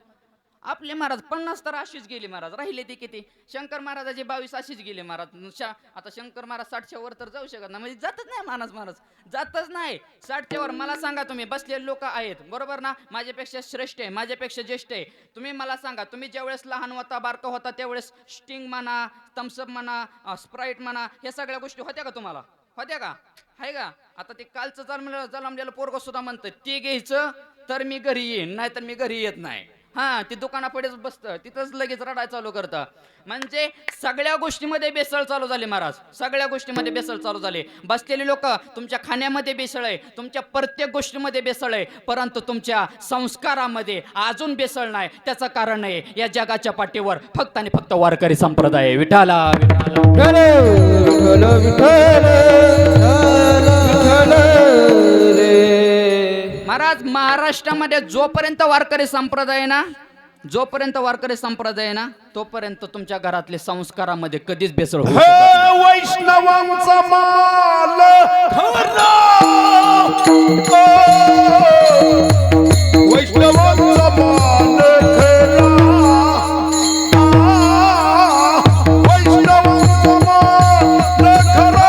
आपले महाराज 50 तर अशीच गेली महाराज. राहिले ते किती? शंकर महाराजाचे 22 अशीच गेले महाराज. आता शंकर महाराज 60च्या वर तर जाऊ शकत नाही, म्हणजे जातच नाही महाराज जातच नाही 60च्या वर. मला सांगा, तुम्ही बसलेले लोक आहेत बरोबर ना, माझ्यापेक्षा श्रेष्ठ आहे, माझ्यापेक्षा ज्येष्ठ आहे. तुम्ही मला सांगा, तुम्ही ज्यावेळेस लहान होता, बारका होता, त्यावेळेस स्टिंग म्हणा, थम्सअप म्हणा, स्प्राईट म्हणा, ह्या सगळ्या गोष्टी होत्या का तुम्हाला? होत्या का? आहे का? आता ते कालचं जन्मलेलं पोरग सुद्धा म्हणतं ते घ्यायचं तर मी घरी येईन, नाही तर मी घरी येत नाही. हा, ते दुकानापुढेच बसतं, तिथंच लगेच रडायला चालू करतं. म्हणजे सगळ्या गोष्टीमध्ये बेसळ चालू झाली महाराज. सगळ्या गोष्टीमध्ये बेसळ चालू झाली. बसलेले लोक, तुमच्या खाण्यामध्ये बेसळ आहे, तुमच्या प्रत्येक गोष्टीमध्ये बेसळ आहे, परंतु तुमच्या संस्कारामध्ये अजून बेसळ नाही. त्याचं कारण आहे, या जगाच्या पाठीवर फक्त आणि फक्त वारकरी संप्रदाय आहे. विठाला विठ्ठल विठ्ठल विठ्ठल रे. महाराज, महाराष्ट्रामध्ये जोपर्यंत वारकरी संप्रदाय आहे ना, जोपर्यंत वारकरी संप्रदाय आहे ना, तोपर्यंत तुमच्या घरातले संस्कारामध्ये कधीच बेसळ होऊ शकत नाही. वैष्णवांचा माल खरा, वैष्णवांचा माल खरा, वैष्णवांचा माल खरा,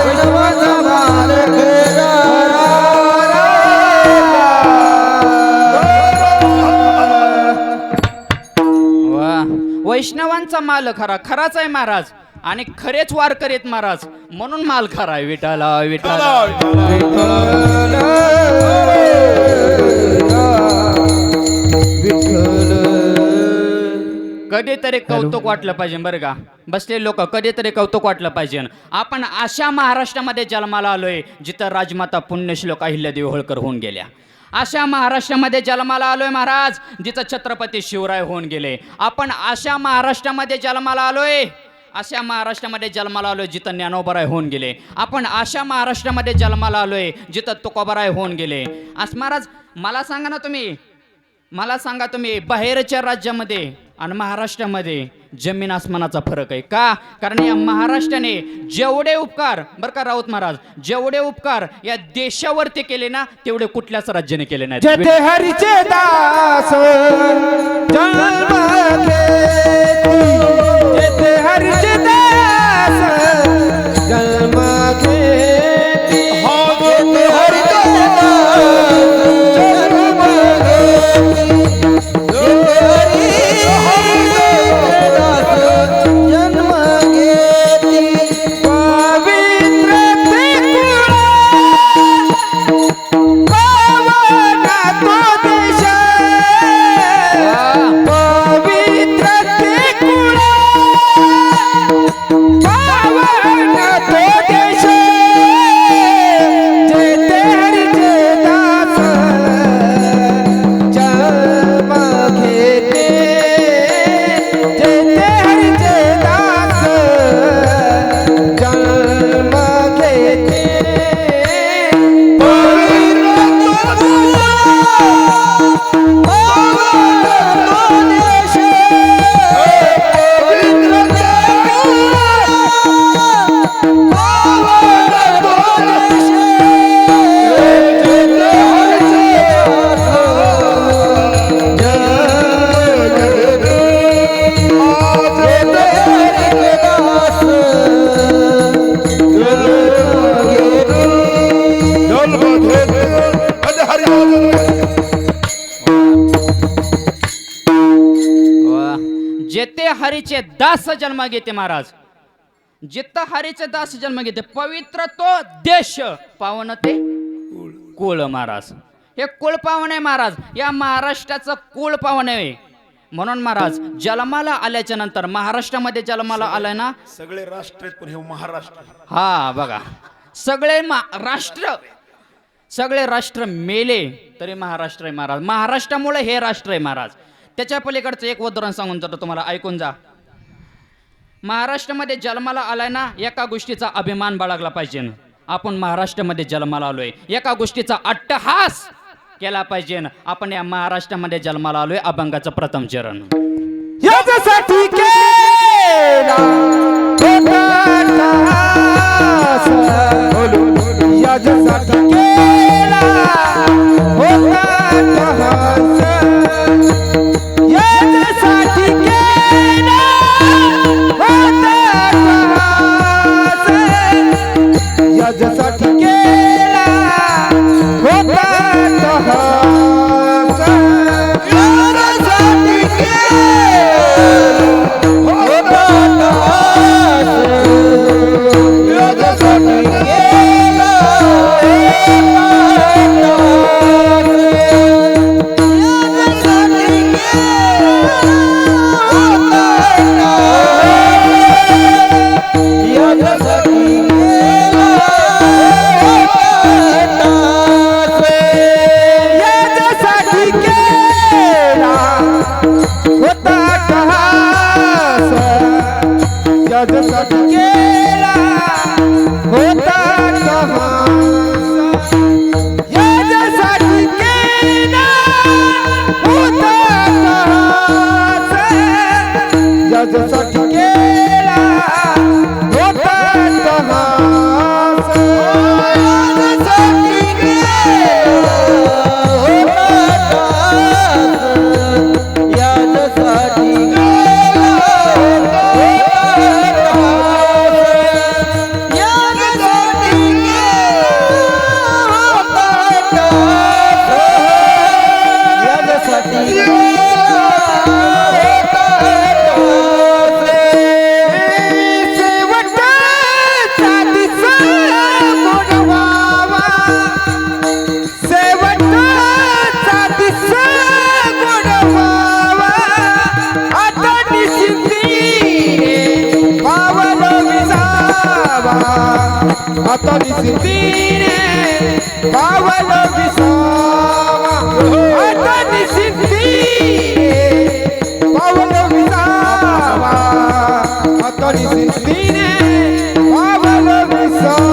वैष्णवांचा माल खरा. वैष्णवांचा माल खरा, खराच आहे महाराज, आणि खरेच वारकरी आहेत महाराज, म्हणून माल खरा आहे. विठाला विठाला कधीतरी कौतुक वाटलं पाहिजे बरं का. बसलेले लोक, कधीतरी कौतुक वाटलं पाहिजे. आपण अशा महाराष्ट्रामध्ये जन्माला आलोय जिथं राजमाता पुण्यश्लोक अहिल्यादेवी होळकर होऊन गेल्या. अशा महाराष्ट्रामध्ये जन्माला आलोय महाराज जिथं छत्रपती शिवराय होऊन गेले. आपण अशा महाराष्ट्रामध्ये जन्माला आलोय, अशा महाराष्ट्रामध्ये जन्माला आलोय जिथं ज्ञानोबराय होऊन गेले. आपण अशा महाराष्ट्रामध्ये जन्माला आलोय जिथं तुकोबाराय होऊन गेले. आज महाराज मला सांगा ना, मला सांगा तुम्ही बाहेरच्या राज्यामध्ये आणि महाराष्ट्रामध्ये जमीन आसमानाचा फरक आहे का? कारण या महाराष्ट्राने जेवढे उपकार, बरं का राऊत महाराज, जेवढे उपकार या देशावरती केले ना, तेवढे कुठल्याच राज्याने केले नाही. जेथे हरीचे दास जन्म घेती, जेथे हरीचे दास जन्म घेती, जेथे हरीचे दास जन्म घेती, जेथे हरीचे दास जन्म घेती, पवित्र त्रिकुळा पावना तो देश, पवित्र हरीचे दास जन्म घेते महाराज. जिथं हरीचे दास जन्म घेते पवित्र तो देश पावन ते कुळ महाराज. हे कुळ पावन आहे महाराज. या महाराष्ट्राचं कुळ पावन आहे. म्हणून महाराज जन्माला आल्याच्या नंतर महाराष्ट्रामध्ये जन्माला आलाय ना. सगळे राष्ट्र आहेत पण हे महाराष्ट्र. हा बघा सगळे सगळे राष्ट्र मेले तरी महाराष्ट्र आहे महाराज. महाराष्ट्रामुळे हे राष्ट्र आहे महाराज. त्याच्या पलीकडचं एक उदाहरण सांगून जातो तुम्हाला, ऐकून जा. महाराष्ट्रामध्ये जन्माला आलाय ना, एका गोष्टीचा अभिमान बाळगला पाहिजे. आपण महाराष्ट्रामध्ये जन्माला आलोय, एका गोष्टीचा अट्टहास केला पाहिजे. आपण या महाराष्ट्रामध्ये जन्माला आलोय. अभंगाचं प्रथम चरण. याच्यासाठी केला अट्टहास, याच्यासाठी केला अट्टहास, याच्यासाठी केला अट्टहास, याच्यासाठी केला अट्टहास, याच्यासाठी आता निसिंतीने पावल विसावा, आता निसिंतीने पावल विसावा, आता निसिंतीने पावल विसावा.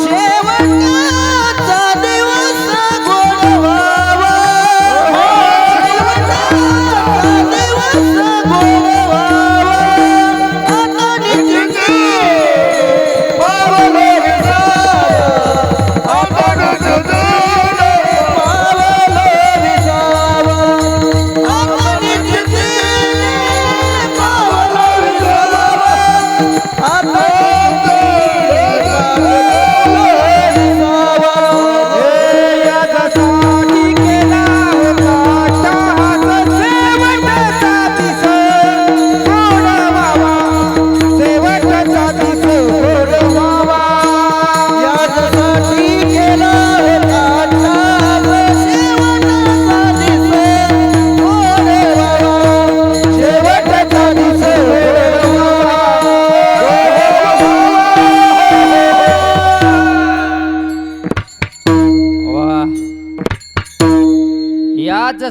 शेवटचा दिवस गोड व्हावा, शेवटचा दिवस गोड व्हावा, आता निसिंतीने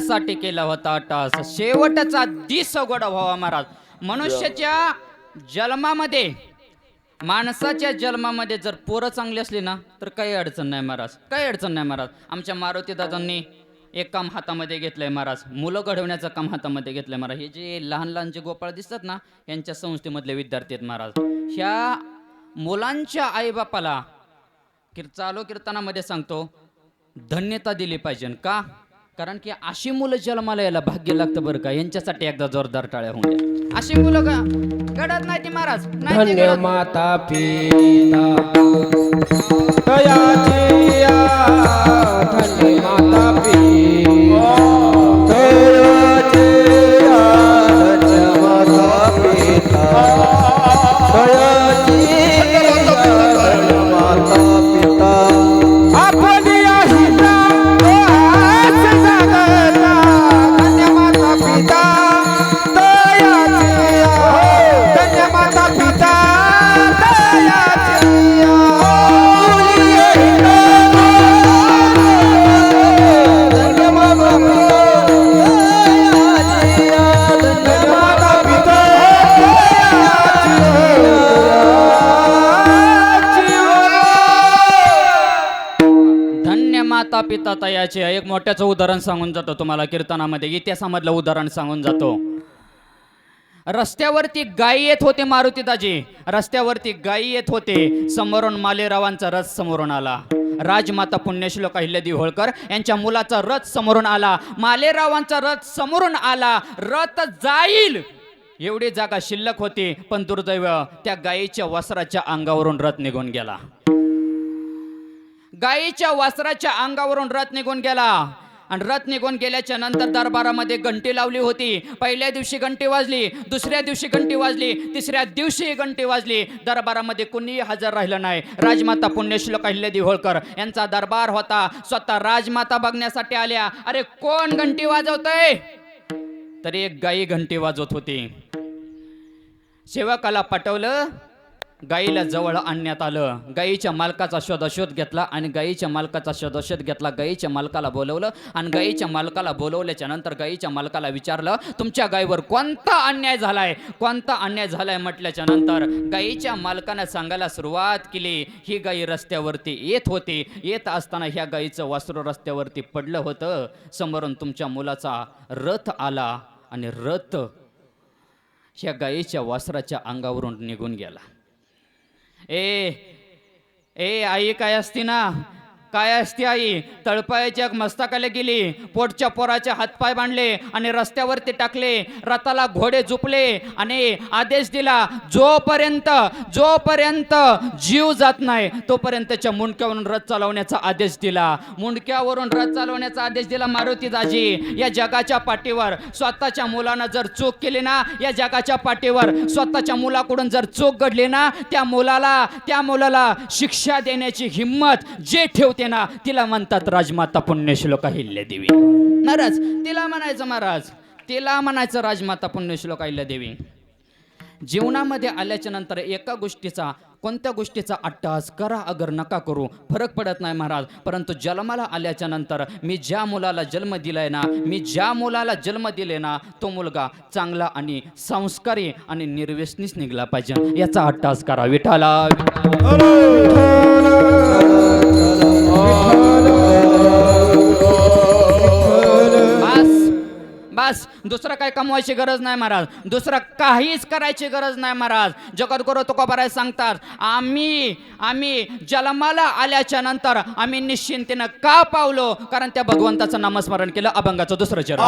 साठी केला होता अट्टहास, शेवटचा दिस गोड व्हावा महाराज. मनुष्याच्या जन्मामध्ये, माणसाच्या जन्मामध्ये जर पोरं चांगली असली ना तर काही अडचण नाही महाराज, काही अडचण नाही महाराज. आमच्या मारुती दादांनी एक काम हातामध्ये घेतलंय महाराज, मुलं घडवण्याचं काम हातामध्ये घेतलंय महाराज. हे जे लहान लहान जे गोपाळ दिसतात ना, यांच्या संस्थेमधले विद्यार्थी आहेत महाराज. ह्या मुलांच्या आईबापाला चालू कीर्तनामध्ये सांगतो धन्यता दिली पाहिजे. का? कारण की अशी मुलं जन्माला यायला भाग्य लागतं बरं का. यांच्यासाठी एकदा जोरदार टाळ्या होऊन द्या. अशी मुलं का घडत नाही ती महाराज. धन्य माता पिता दयाची, धन्य माता पिता दयाची, पिता तयाचे एक मोठ्याचं उदाहरण सांगून जातो तुम्हाला कीर्तनामध्ये, इतिहासामधलं उदाहरण सांगून जातो. रस्त्यावरती गायी येत होते मारुतीदाजी, रस्त्यावरती गायी येत होते. समोरून मालेरावांचा रथ समोरून आला. राजमाता पुण्यश्लोक अहिल्यादेवी होळकर यांच्या मुलाचा रथ समोरून आला. मालेरावांचा रथ समोरून आला. रथ जाईल एवढी जागा शिल्लक होती, पण दुर्दैव त्या गायीच्या वस्त्राच्या अंगावरून रथ निघून गेला. गायीच्या वस्त्राच्या अंगावरून रथ निघून गेला. आणि रथ निघून गेल्याच्या नंतर दरबारामध्ये घंटी लावली होती. पहिल्या दिवशी घंटी वाजली, दुसऱ्या दिवशी घंटी वाजली, तिसऱ्या दिवशी घंटी वाजली. दरबारामध्ये कुणीही हजर राहिलं नाही. राजमाता पुण्यश्लोक अहिल्यादेवी होळकर यांचा दरबार होता. स्वतः राजमाता बघण्यासाठी आल्या. अरे कोण घंटी वाजवतंय? तरी एक गायी घंटी वाजवत होती. सेवकाला पाठवलं, गायीला जवळ आणण्यात आलं. गायीच्या मालकाचा शोधाशोध घेतला आणि गायीच्या मालकाचा शोधाशोध घेतला. गायीच्या मालकाला बोलवलं आणि गायीच्या मालकाला बोलवल्याच्या नंतर गायीच्या मालकाला विचारलं, तुमच्या गायीवर कोणता अन्याय झालाय? कोणता अन्याय झालाय म्हटल्याच्या नंतर गायीच्या मालकाने सांगायला सुरुवात केली. ही गायी रस्त्यावरती येत होती. येत असताना ह्या गायीचं वासरू रस्त्यावरती पडलं होतं. समोरून तुमच्या मुलाचा रथ आला आणि रथ ह्या गायीच्या वासराच्या अंगावरून निघून गेला. ए आई काय असती ना, काय असते आई? तळपायाच्या मस्तकाला गेली, पोटच्या पोराचे हातपाय बांधले आणि रस्त्यावरती टाकले. रथाला घोडे झुपले आणि आदेश दिला, जोपर्यंत जीव जात नाही तोपर्यंतच्या मुंडक्यावरून रथ चालवण्याचा आदेश दिला. मुंडक्यावरून रथ चालवण्याचा आदेश दिला. मारुतीदाजी, या जगाच्या पाठीवर स्वतःच्या मुलानं जर चूक केली ना, या जगाच्या पाठीवर स्वतःच्या मुलाकडून जर चूक घडली ना, त्या मुलाला शिक्षा देण्याची हिम्मत जे ठेवते ना, तिला म्हणतात राजमाता पुण्यश्लोक अहिल्यादेवी. महाराज तिला म्हणायचं, महाराज तिला म्हणायचं राजमाता पुण्यश्लोक अहिल्यादेवी. जीवनामध्ये आल्याच्या नंतर एका गोष्टीचा, कोणत्या गोष्टीचा अट्टहास करा अगर नका करू, फरक पडत नाही महाराज. परंतु जन्माला आल्याच्या नंतर मी ज्या मुलाला जन्म दिलाय ना, तो मुलगा चांगला आणि संस्कारी आणि निर्व्यसनीच निघला पाहिजे, याचा अट्टहास करा. विठाला बस दुसरं काय कमवायची गरज नाही महाराज, दुसरं काहीच करायची गरज नाही महाराज. जगद्गुरु तुकोबाराय सांगतात, आम्ही जन्माला आल्याच्या नंतर आम्ही निश्चिंतेनं का पावलो? कारण त्या भगवंताचं नामस्मरण केलं. अभंगाचं दुसरं चरण.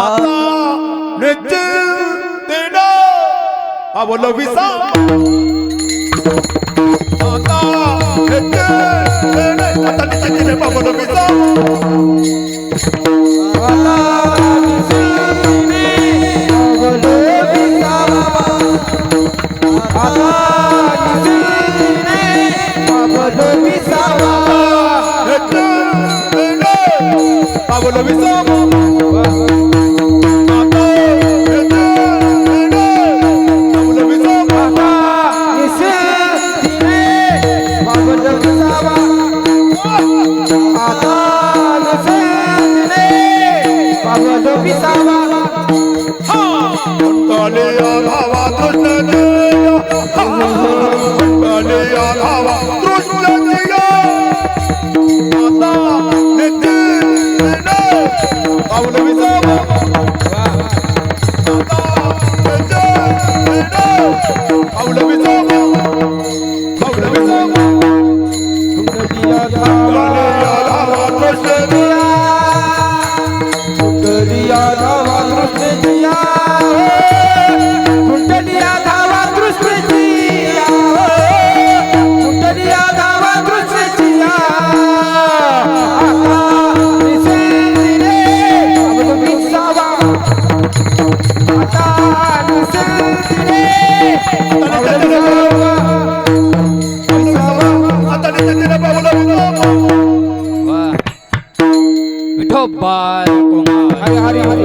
विठोबार कुमार हरे हरे हरे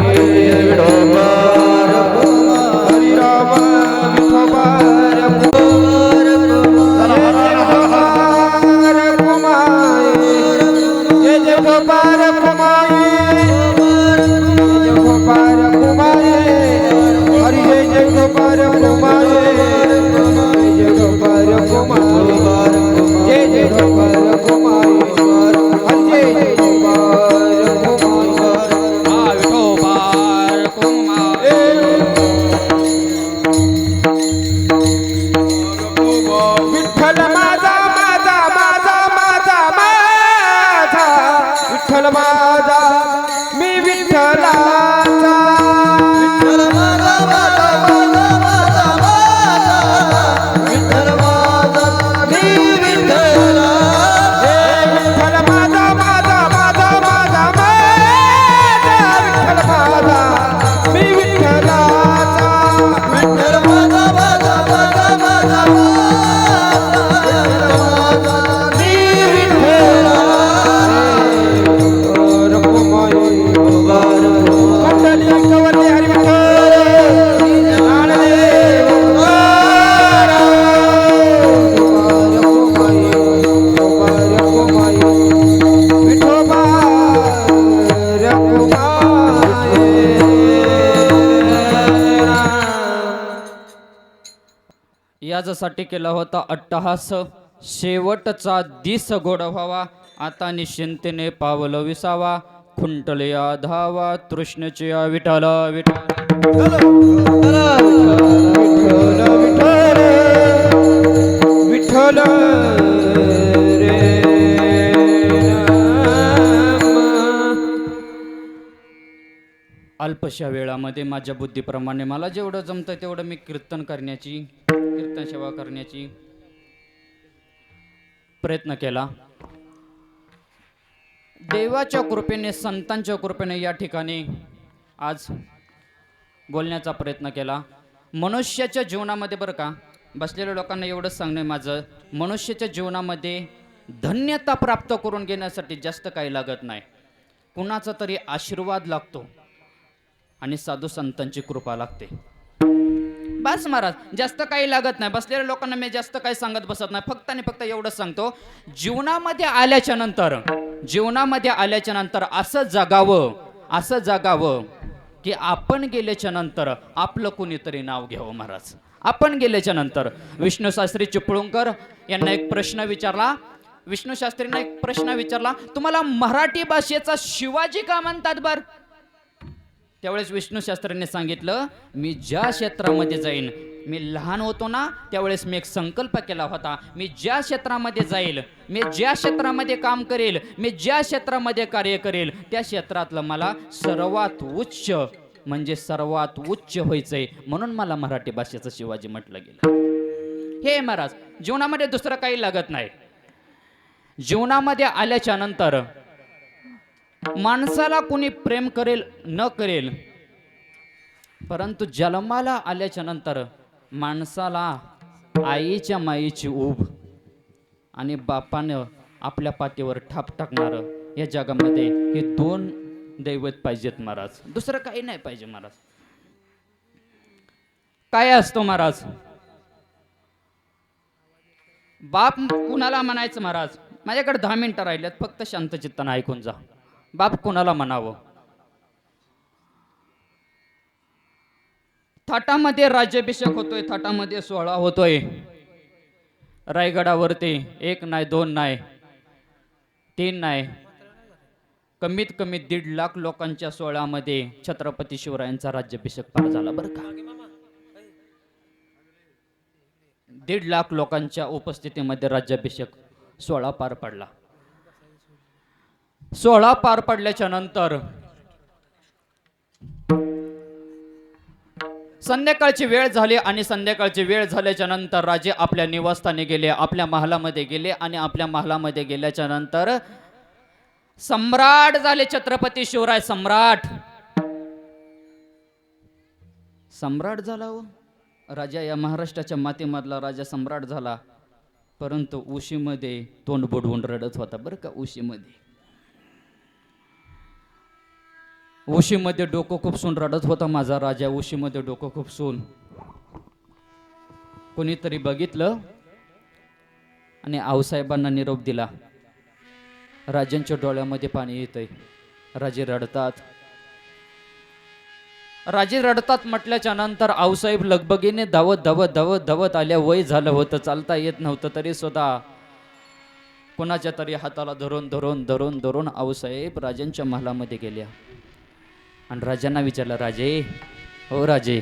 विठोबार कुमार हरि राम विठोबार कुमार जय जय गोपाल कुमार जय गोपाल कुमार हरि जय जय गोपाल कुमार याच्यासाठी केला होता अट्टहास, शेवटचा दिस गोड व्हावा, आता निश्चिंतेने पावल विसावा, खुंटल्या धावा तृष्णेच्या विठाल विठाल. विठ्ठल रे अल्पशा वेळामध्ये माझ्या बुद्धीप्रमाणे मला जेवढं जमतं तेवढं मी कीर्तन सेवा करण्याची प्रयत्न केला. देवाच्या कृपेने, संतांच्या कृपेने या ठिकाणी आज बोलण्याचा प्रयत्न केला. मनुष्याच्या जीवनामध्ये बरं का, बसलेल्या लोकांना एवढंच सांगणं माझं, मनुष्याच्या जीवनामध्ये धन्यता प्राप्त करून घेण्यासाठी जास्त काही लागत नाही. कुणाचा तरी आशीर्वाद लागतो आणि साधू संतांची कृपा लागते. बस महाराज, जास्त काही लागत नाही. बसलेल्या लोकांना मी जास्त काही सांगत बसत नाही. फक्त आणि फक्त एवढंच सांगतो, जीवनामध्ये आल्याच्या नंतर असं जगावं की आपण गेल्याच्या नंतर आपलं कोणीतरी नाव घ्यावं. महाराज, आपण गेल्याच्या नंतर विष्णू शास्त्री चिपळूणकर यांना एक प्रश्न विचारला. विष्णू शास्त्रींना एक प्रश्न विचारला, तुम्हाला मराठी भाषेचा शिवाजी का म्हणतात बर? त्यावेळेस विष्णू शास्त्रींनी सांगितलं, मी ज्या क्षेत्रामध्ये जाईन, मी लहान होतो ना त्यावेळेस मी एक संकल्प केला होता, मी ज्या क्षेत्रामध्ये जाईल, मी ज्या क्षेत्रामध्ये काम करेल, मी ज्या क्षेत्रामध्ये कार्य करेल, त्या क्षेत्रातलं मला सर्वात उच्च व्हायचंय, म्हणून मला मराठी भाषेचं शिवाजी म्हटलं गेलं. हे महाराज, जीवनामध्ये दुसरं काही लागत नाही. जीवनामध्ये आल्याच्या नंतर माणसाला कोणी प्रेम करेल न करेल, परंतु जन्माला आल्याच्या नंतर माणसाला आईच्या माईची ऊब आणि बापानं आपल्या पाठीवर ठाप टाकणार, या जगामध्ये हे दोन दैवत पाहिजेत महाराज. दुसरं काही नाही पाहिजे महाराज. काय असतो महाराज? बाप कुणाला म्हणायचं महाराज? माझ्याकडे 10 मिनिटं राहिल्यात, फक्त शांत चित्तानं ऐकून जा. बाप कोणाला म्हणावं? थाटामध्ये राज्याभिषेक होतोय, थाटामध्ये सोहळा होतोय. रायगडावरती 1 नाही 2 नाही 3 नाही, कमीत कमी 1.5 लाख लोकांच्या सोहळ्यामध्ये छत्रपती शिवरायांचा राज्याभिषेक पार झाला बरं का. 1.5 लाख लोकांच्या उपस्थितीमध्ये राज्याभिषेक सोहळा पार पडला. सोहळा पार पडल्याच्या नंतर संध्याकाळची वेळ झाली आणि संध्याकाळची वेळ झाल्याच्या नंतर राजे आपल्या निवासस्थानी गेले, आपल्या महालामध्ये गेले आणि आपल्या महालामध्ये गेल्याच्या नंतर सम्राट झाले. छत्रपती शिवराय सम्राट झाला हो राजा. या महाराष्ट्राच्या मातीमधला राजा सम्राट झाला, परंतु उशीमध्ये तोंड बुडवून रडत होता बरं का. उशीमध्ये डोकं खुपसून रडत होता माझा राजा. उशीमध्ये डोकं खुपसून कोणीतरी बघितलं आणि आऊसाहेबांना निरोप दिला. राजांच्या डोळ्यामध्ये पाणी येतंय. राजे रडतात म्हटल्याच्या नंतर आऊसाहेब लगबगीने धावत आल्या. वय झालं होतं, चालता येत नव्हतं, तरी सुद्धा कोणाच्या तरी हाताला धरून आऊसाहेब राजांच्या महालामध्ये गेल्या आणि राजांना विचारलं, राजे, हो राजे,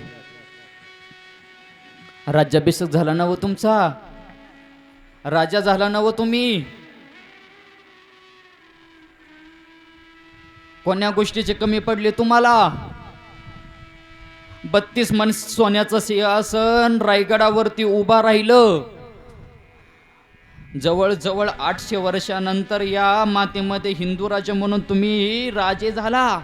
राज्याभिषेक झाला ना हो तुमचा? राजा झाला ना हो तुम्ही? कोण्या गोष्टीची कमी पडली तुम्हाला? 32 मन सोन्याचं सिंहासन रायगडावरती उभा राहिलं. जवळजवळ 800 वर्षानंतर या मातीमध्ये हिंदू राजा म्हणून तुम्ही राजे झाला.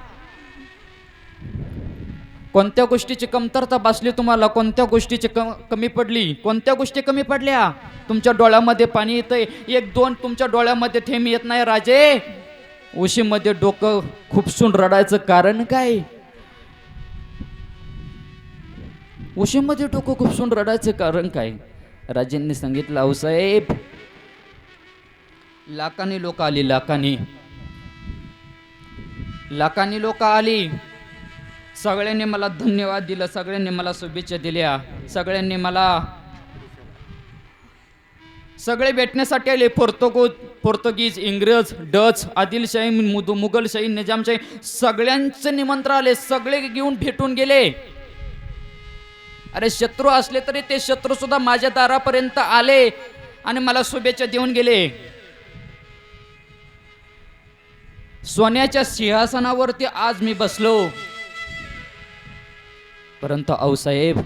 कोणत्या गोष्टीची कमतरता भासली तुम्हाला? कोणत्या गोष्टीची कमी पडली? कोणत्या गोष्टी कमी पडल्या? तुमच्या डोळ्यामध्ये पाणी येतंय, 1-2 तुमच्या डोळ्यामध्ये थेंब येत नाही राजे. उशीमध्ये डोकं खुपसून रडायचं कारण काय? उशीमध्ये डोकं खुपसून रडायचं कारण काय? राजेंनी सांगितलं, आऊसाहेब, लाखांनी लोक आली, लाखांनी लोक आली. सगळ्यांनी मला धन्यवाद दिलं, सगळ्यांनी मला शुभेच्छा दिल्या, सगळ्यांनी मला सगळे भेटण्यासाठी आले. पोर्तुगीज, इंग्रज, डच, आदिलशाही, मुघलशाही, निजामशाही सगळ्यांचं निमंत्रण आले. सगळे घेऊन भेटून गेले. अरे शत्रू असले तरी ते शत्रू सुद्धा माझ्या दारापर्यंत आले आणि मला शुभेच्छा देऊन गेले. सोन्याच्या सिंहासनावरती आज मी बसलो. परंतु आऊसाहेब,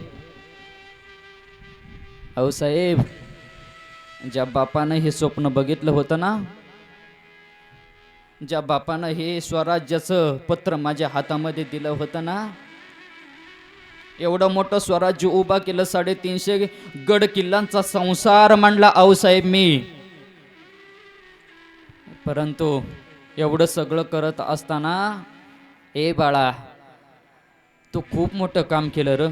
ज्या बापानं हे स्वप्न बघितलं होतं ना, ज्या बापानं हे स्वराज्याचं पत्र माझ्या हातामध्ये दिलं होतं ना, एवढं मोठं स्वराज्य उभा केलं, 350 गड किल्ल्यांचा संसार मांडला आऊसाहेब मी. परंतु एवढं सगळं करत असताना, ए बाळा, तू खूप मोठं काम केलं र,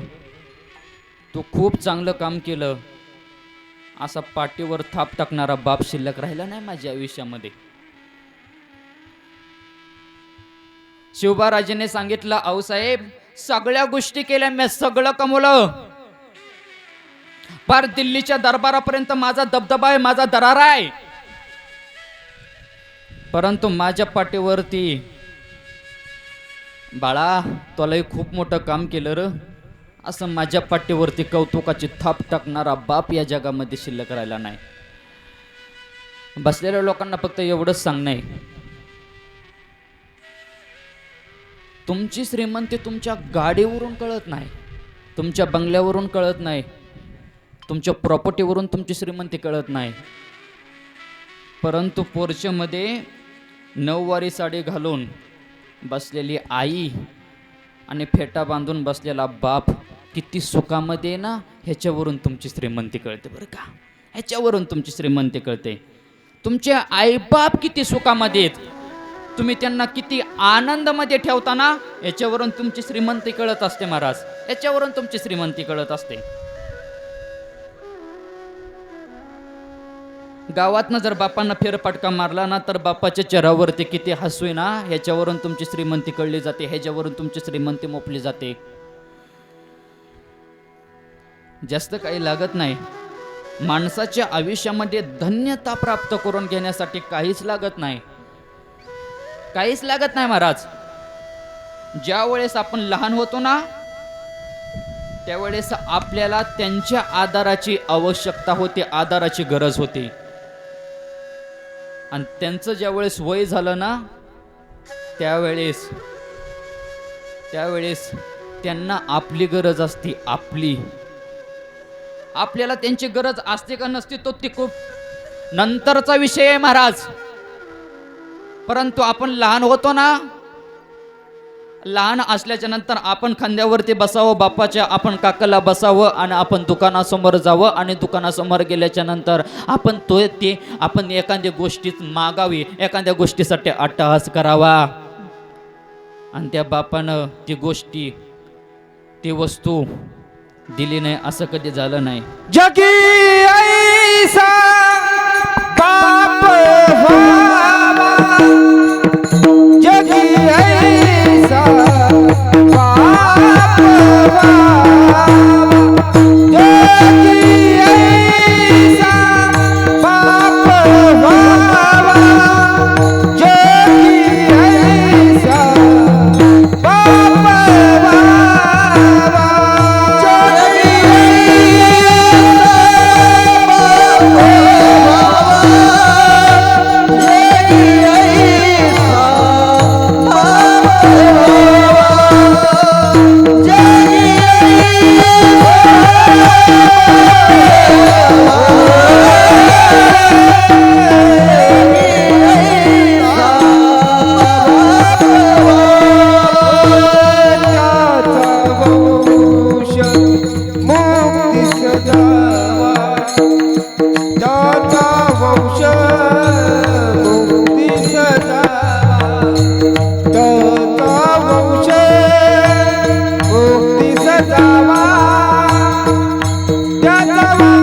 तू खूप चांगलं काम केलं. असा पाठीवर थाप टाकणारा बाप शिल्लक राहिला नाही माझ्या आयुष्यामध्ये. शिवबाराजेने सांगितलं, आऊसाहेब सगळ्या गोष्टी केल्या मी, सगळं कमवलं. पार दिल्लीच्या दरबारापर्यंत माझा दबदबा आहे, माझा दरार आहे. परंतु माझ्या पाठीवरती, बाळा तुलाही खूप मोठं काम केलं र, असं माझ्या पाठीवरती कौतुकाची थाप टाकणारा बाप या जगामध्ये शिल्लक राहिला नाही. बसलेल्या लोकांना फक्त एवढंच सांगणं आहे, तुमची श्रीमंती तुमच्या गाडीवरून कळत नाही, तुमच्या बंगल्यावरून कळत नाही, तुमच्या प्रॉपर्टीवरून तुमची श्रीमंती कळत नाही. परंतु पोर्चेमध्ये 9 वारी साडी घालून बसलेली आई आणि फेटा बांधून बसलेला बाप किती सुखामध्ये ना, ह्याच्यावरून तुमची श्रीमंती कळते बरं का. ह्याच्यावरून तुमची श्रीमंती कळते. तुमचे आईबाप किती सुखामध्ये आहेत, तुम्ही त्यांना किती आनंदामध्ये ठेवता ना, याच्यावरून तुमची श्रीमंती कळत असते महाराज. याच्यावरून तुमची श्रीमंती कळत असते. गावातनं जर बापांना फेरफटका मारला ना, तर बापाच्या चेहऱ्यावरती किती हसू आहे ना, ह्याच्यावरून तुमची श्रीमंती कळली जाते, ह्याच्यावरून तुमची श्रीमंती मोपली जाते. जास्त काही लागत नाही. माणसाच्या आयुष्यामध्ये धन्यता प्राप्त करून घेण्यासाठी काहीच लागत नाही, काहीच लागत नाही महाराज. ज्या वेळेस आपण लहान होतो ना, त्यावेळेस आपल्याला त्यांच्या आधाराची आवश्यकता होती, आधाराची गरज होती. आणि त्यांचं ज्या वेळेस वय झालं ना, त्यावेळेस त्यांना आपली गरज असते. आपल्याला त्यांची गरज असते का नसते तो ती खूप नंतरचा विषय आहे महाराज. परंतु आपण लहान होतो ना, लहान असल्याच्या नंतर आपण खांद्यावरती बसावं बापाच्या, आपण काकाला बसावं आणि आपण दुकानासमोर जावं. आणि दुकानासमोर गेल्याच्या नंतर आपण एखाद्या गोष्टीत मागावी, एखाद्या गोष्टीसाठी अट्टहास करावा. आणि त्या बापानं ती वस्तू दिली नाही, असं कधी झालं नाही. जगी ऐसा बाप व्हावा, जगी ऐसा बाप व्हावा, जगी ऐसा बाप व्हावा, जगी ऐसा बाप व्हावा, त्याचा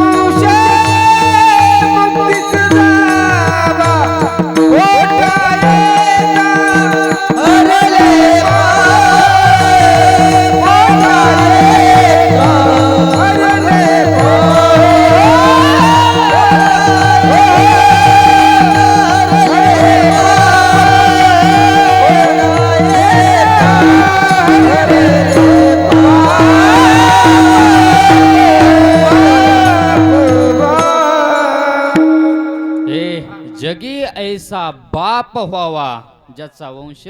ऐसा बाप व्हावा ज्याचा वंश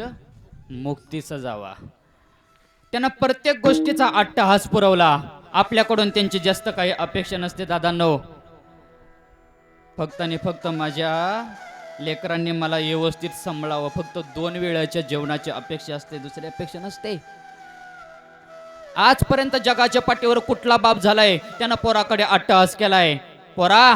मुक्तीचा जावा. त्यांना प्रत्येक गोष्टीचा अट्टहास पुरवला. आपल्याकडून त्यांची जास्त काही अपेक्षा नसते दादांनो. फक्त आणि फक्त माझ्या लेकरांनी मला व्यवस्थित सांभाळावं, फक्त 2 वेळाच्या जेवणाची अपेक्षा असते, दुसरी अपेक्षा नसते. आजपर्यंत जगाच्या पाठीवर कुठला बाप झालाय त्यानं पोराकडे अट्टहास केलाय? पोरा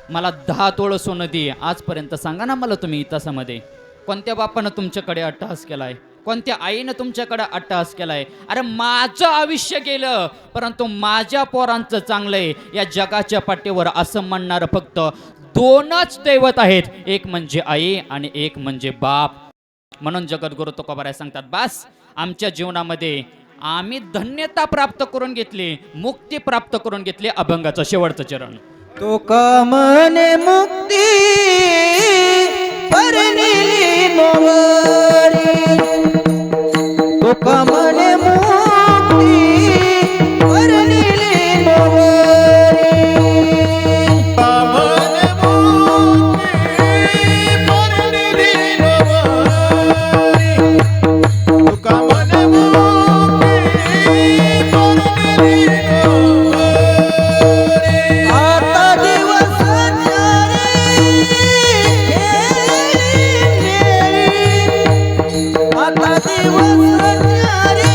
मला 10 तोळ सोनं दे. आजपर्यंत सांगा ना मला तुम्ही इतिहासामध्ये कोणत्या बापानं तुमच्याकडे अट्टहास केलाय? कोणत्या आईनं तुमच्याकडे अट्टहास केलाय? अरे माझं आयुष्य गेलं परंतु माझ्या पोरांचं चांगलंय या जगाच्या पाठीवर असं म्हणणार फक्त 2च दैवत आहेत, एक म्हणजे आई आणि एक म्हणजे बाप. म्हणून जगद्गुरु तुकोबाराय सांगतात, बस आमच्या जीवनामध्ये आम्ही धन्यता प्राप्त करून घेतली, मुक्ती प्राप्त करून घेतली. अभंगाचं शेवटचं चरण. तो कामने मुक्ती परनिली नोवरी, तो कामने मुक्ती परनिली नोवरी. आता दिवस न्यारी खेळी नेळी, आता दिवस न्यारी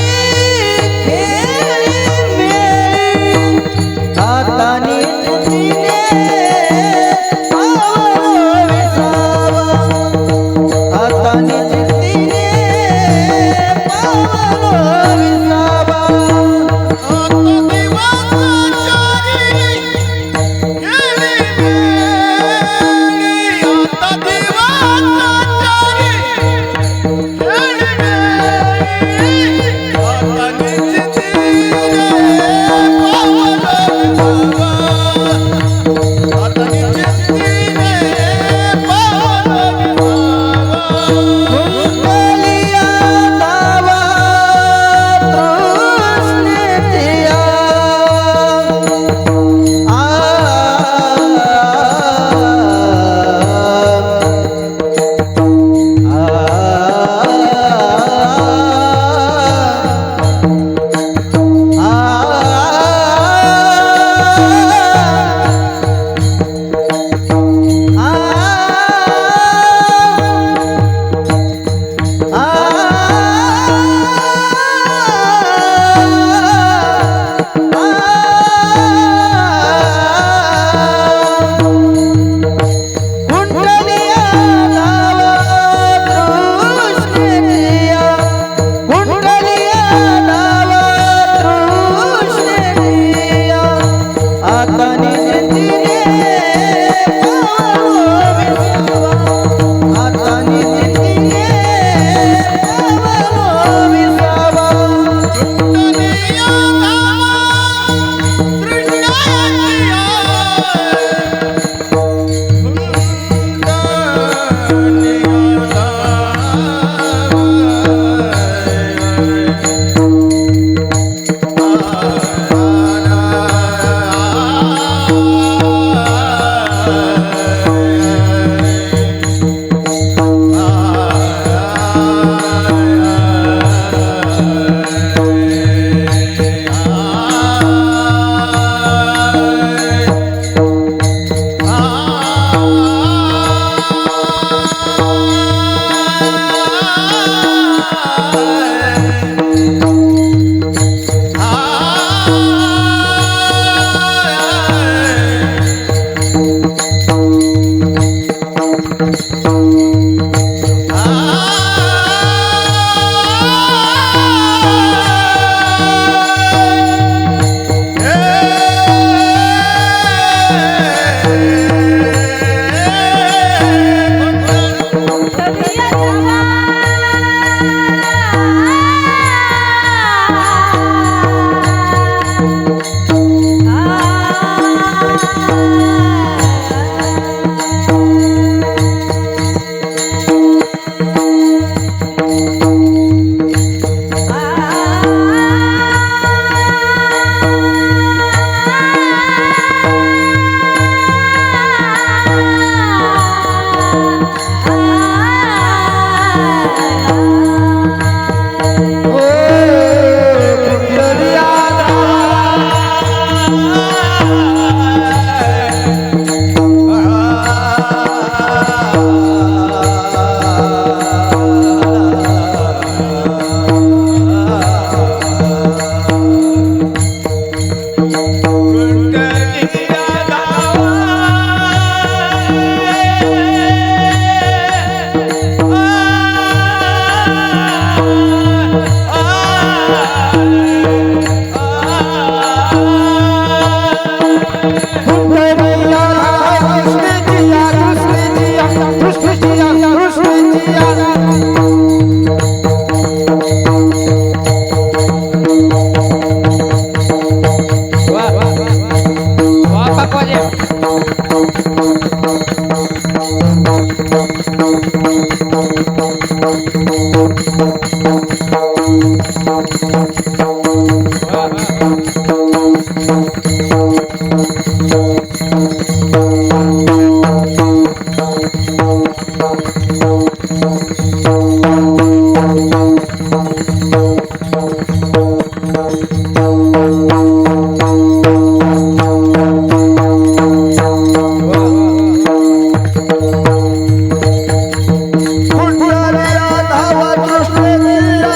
कुंडल्या धावा कृष्णेला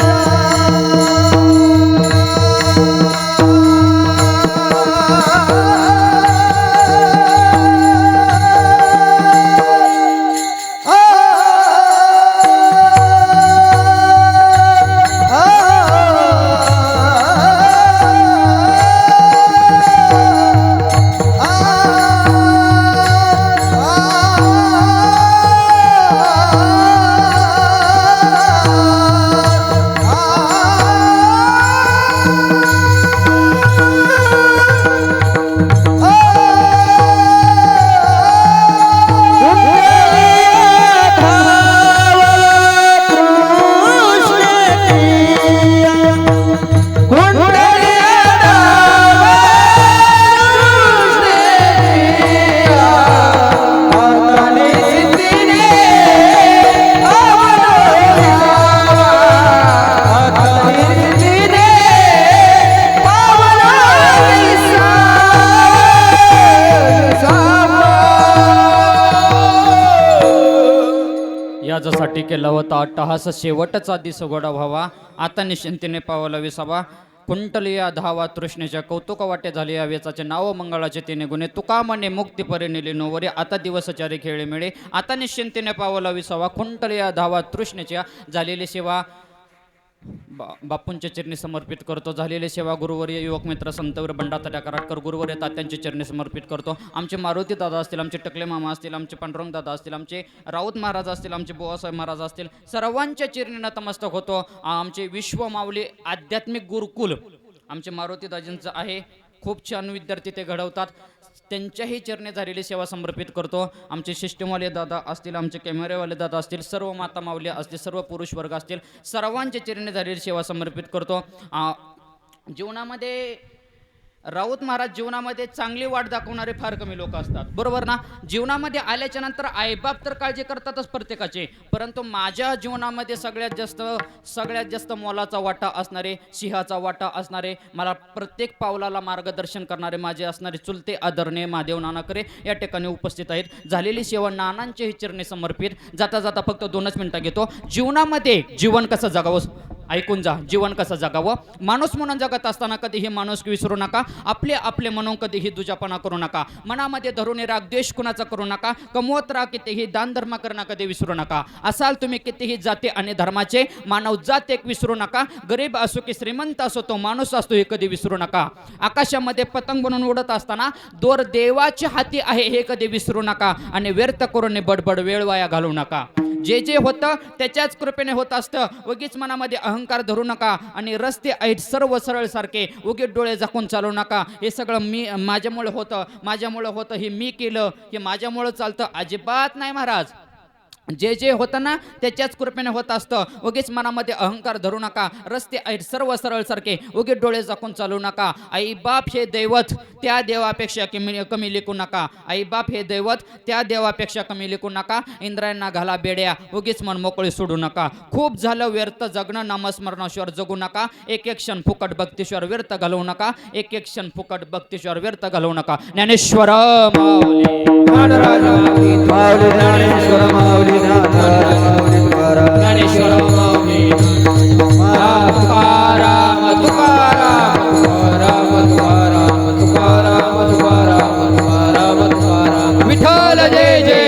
याच्यासाठी केला होता अट्टहास शेवटचा दिस गोडा व्हावा आता निश्चिंतीने पावला विसावा कुंटलिया धावा तृष्णेच्या कौतुक वाटे झाले या वेचाचे नाव मंगळाचे तिने गुणे तुका म्हणे मुक्ती परी नेली नोवरे आता दिवसचारी खेळे मिळे आता निश्चिंतीने पावला विसावा कुंटलिया धावा तृष्णेच्या झालेली सेवा बापूंच्या चरणी समर्पित करतो झालेली सेवा गुरुवर्य युवक मित्र संतवर बंडाताट्या कराटकर गुरुवर्य तात्यांच्या चरणी समर्पित करतो आमचे मारुती दादा असतील आमचे टकले मामा असतील आमचे पांडुरंग दादा असतील आमचे राऊत महाराज असतील आमचे बुवासाहेब महाराज असतील सर्वांच्या चरणी नतमस्तक होतो आमचे विश्व माऊली आध्यात्मिक गुरुकुल आमचे मारुती दाजींचं आहे खूप छान विद्यार्थी ते घडवतात त्यांच्याही चरणी झालेली सेवा समर्पित करतो आमचे सिस्टमवाले दादा असतील आमचे कॅमेरेवाले दादा असतील सर्व माता माऊली असतील सर्व पुरुष वर्ग असतील सर्वांच्या चरणी झालेली सेवा समर्पित करतो जीवनामध्ये राऊत महाराज जीवनामध्ये चांगली वाट दाखवणारे फार कमी लोक असतात बरोबर ना जीवनामध्ये आल्याच्या नंतर आईबाप तर काळजी करतातच प्रत्येकाचे परंतु माझ्या जीवनामध्ये सगळ्यात जास्त मोलाचा वाटा असणारे सिंहाचा वाटा असणारे मला प्रत्येक पावलाला मार्गदर्शन करणारे माझे असणारे चुलते आदरणीय महादेव नानाकरे या ठिकाणी उपस्थित आहेत झालेली सेवा नानांचेही चरणी समर्पित जाता जाता फक्त 2च मिनिटं घेतो जीवनामध्ये जीवन कसं जगावं ऐकून जा जीवन कसं जगावं माणूस म्हणून जगत असताना कधीही माणूस विसरू नका आपले म्हणून कधीही दुजापणा करू नका मनामध्ये धरून राग द्वेष कुणाचा करू नका कमवत राहा कितीही दान धर्म करणं कधी विसरू नका असाल तुम्ही कितीही जाती आणि धर्माचे मानव जात एक विसरू नका गरीब असो की श्रीमंत असो तो माणूस असतो हे कधी विसरू नका आकाशामध्ये पतंग बनवून उडत असताना दोर देवाच्या हाती आहे हे कधी विसरू नका आणि व्यर्थ करून बडबड वेळ वाया घालवू नका जे होतं त्याच्याच कृपेने होत असतं उगीच मनामध्ये अहंकार धरू नका आणि रस्ते आहेत सर्व सरळ सारखे उगीच डोळे झाकून चालू नका हे सगळं माझ्यामुळे होतं हे मी केलं हे माझ्यामुळे चालतं अजिबात नाही महाराज जे होतं ना त्याच्याच कृपेने होत असतं उगीच मनामध्ये अहंकार धरू नका रस्ते आहेत सर्व सरळ सारखे उगीच डोळे झाकून चालू नका आई बाप हे दैवत त्या देवापेक्षा कमी लेखू नका आई बाप हे दैवत त्या देवापेक्षा कमी लेखू नका इंद्रायणना घाला बेड्या उगीच मन मोकळी सोडू नका खूप झालं व्यर्थ जगणं नामस्मरणाशिवाय जगू नका एक क्षण फुकट भक्तीश्वर व्यर्थ घालवू नका एक क्षण फुकट भक्तीश्वर व्यर्थ घालवू नका ज्ञानेश्वर माऊली ज्ञानेश्वर माऊली ज्ञानेश्वर माऊली तुकाराम तुकाराम तुकाराम तुकाराम तुकाराम तुकाराम तुकाराम तुकाराम विठ्ठल जय जय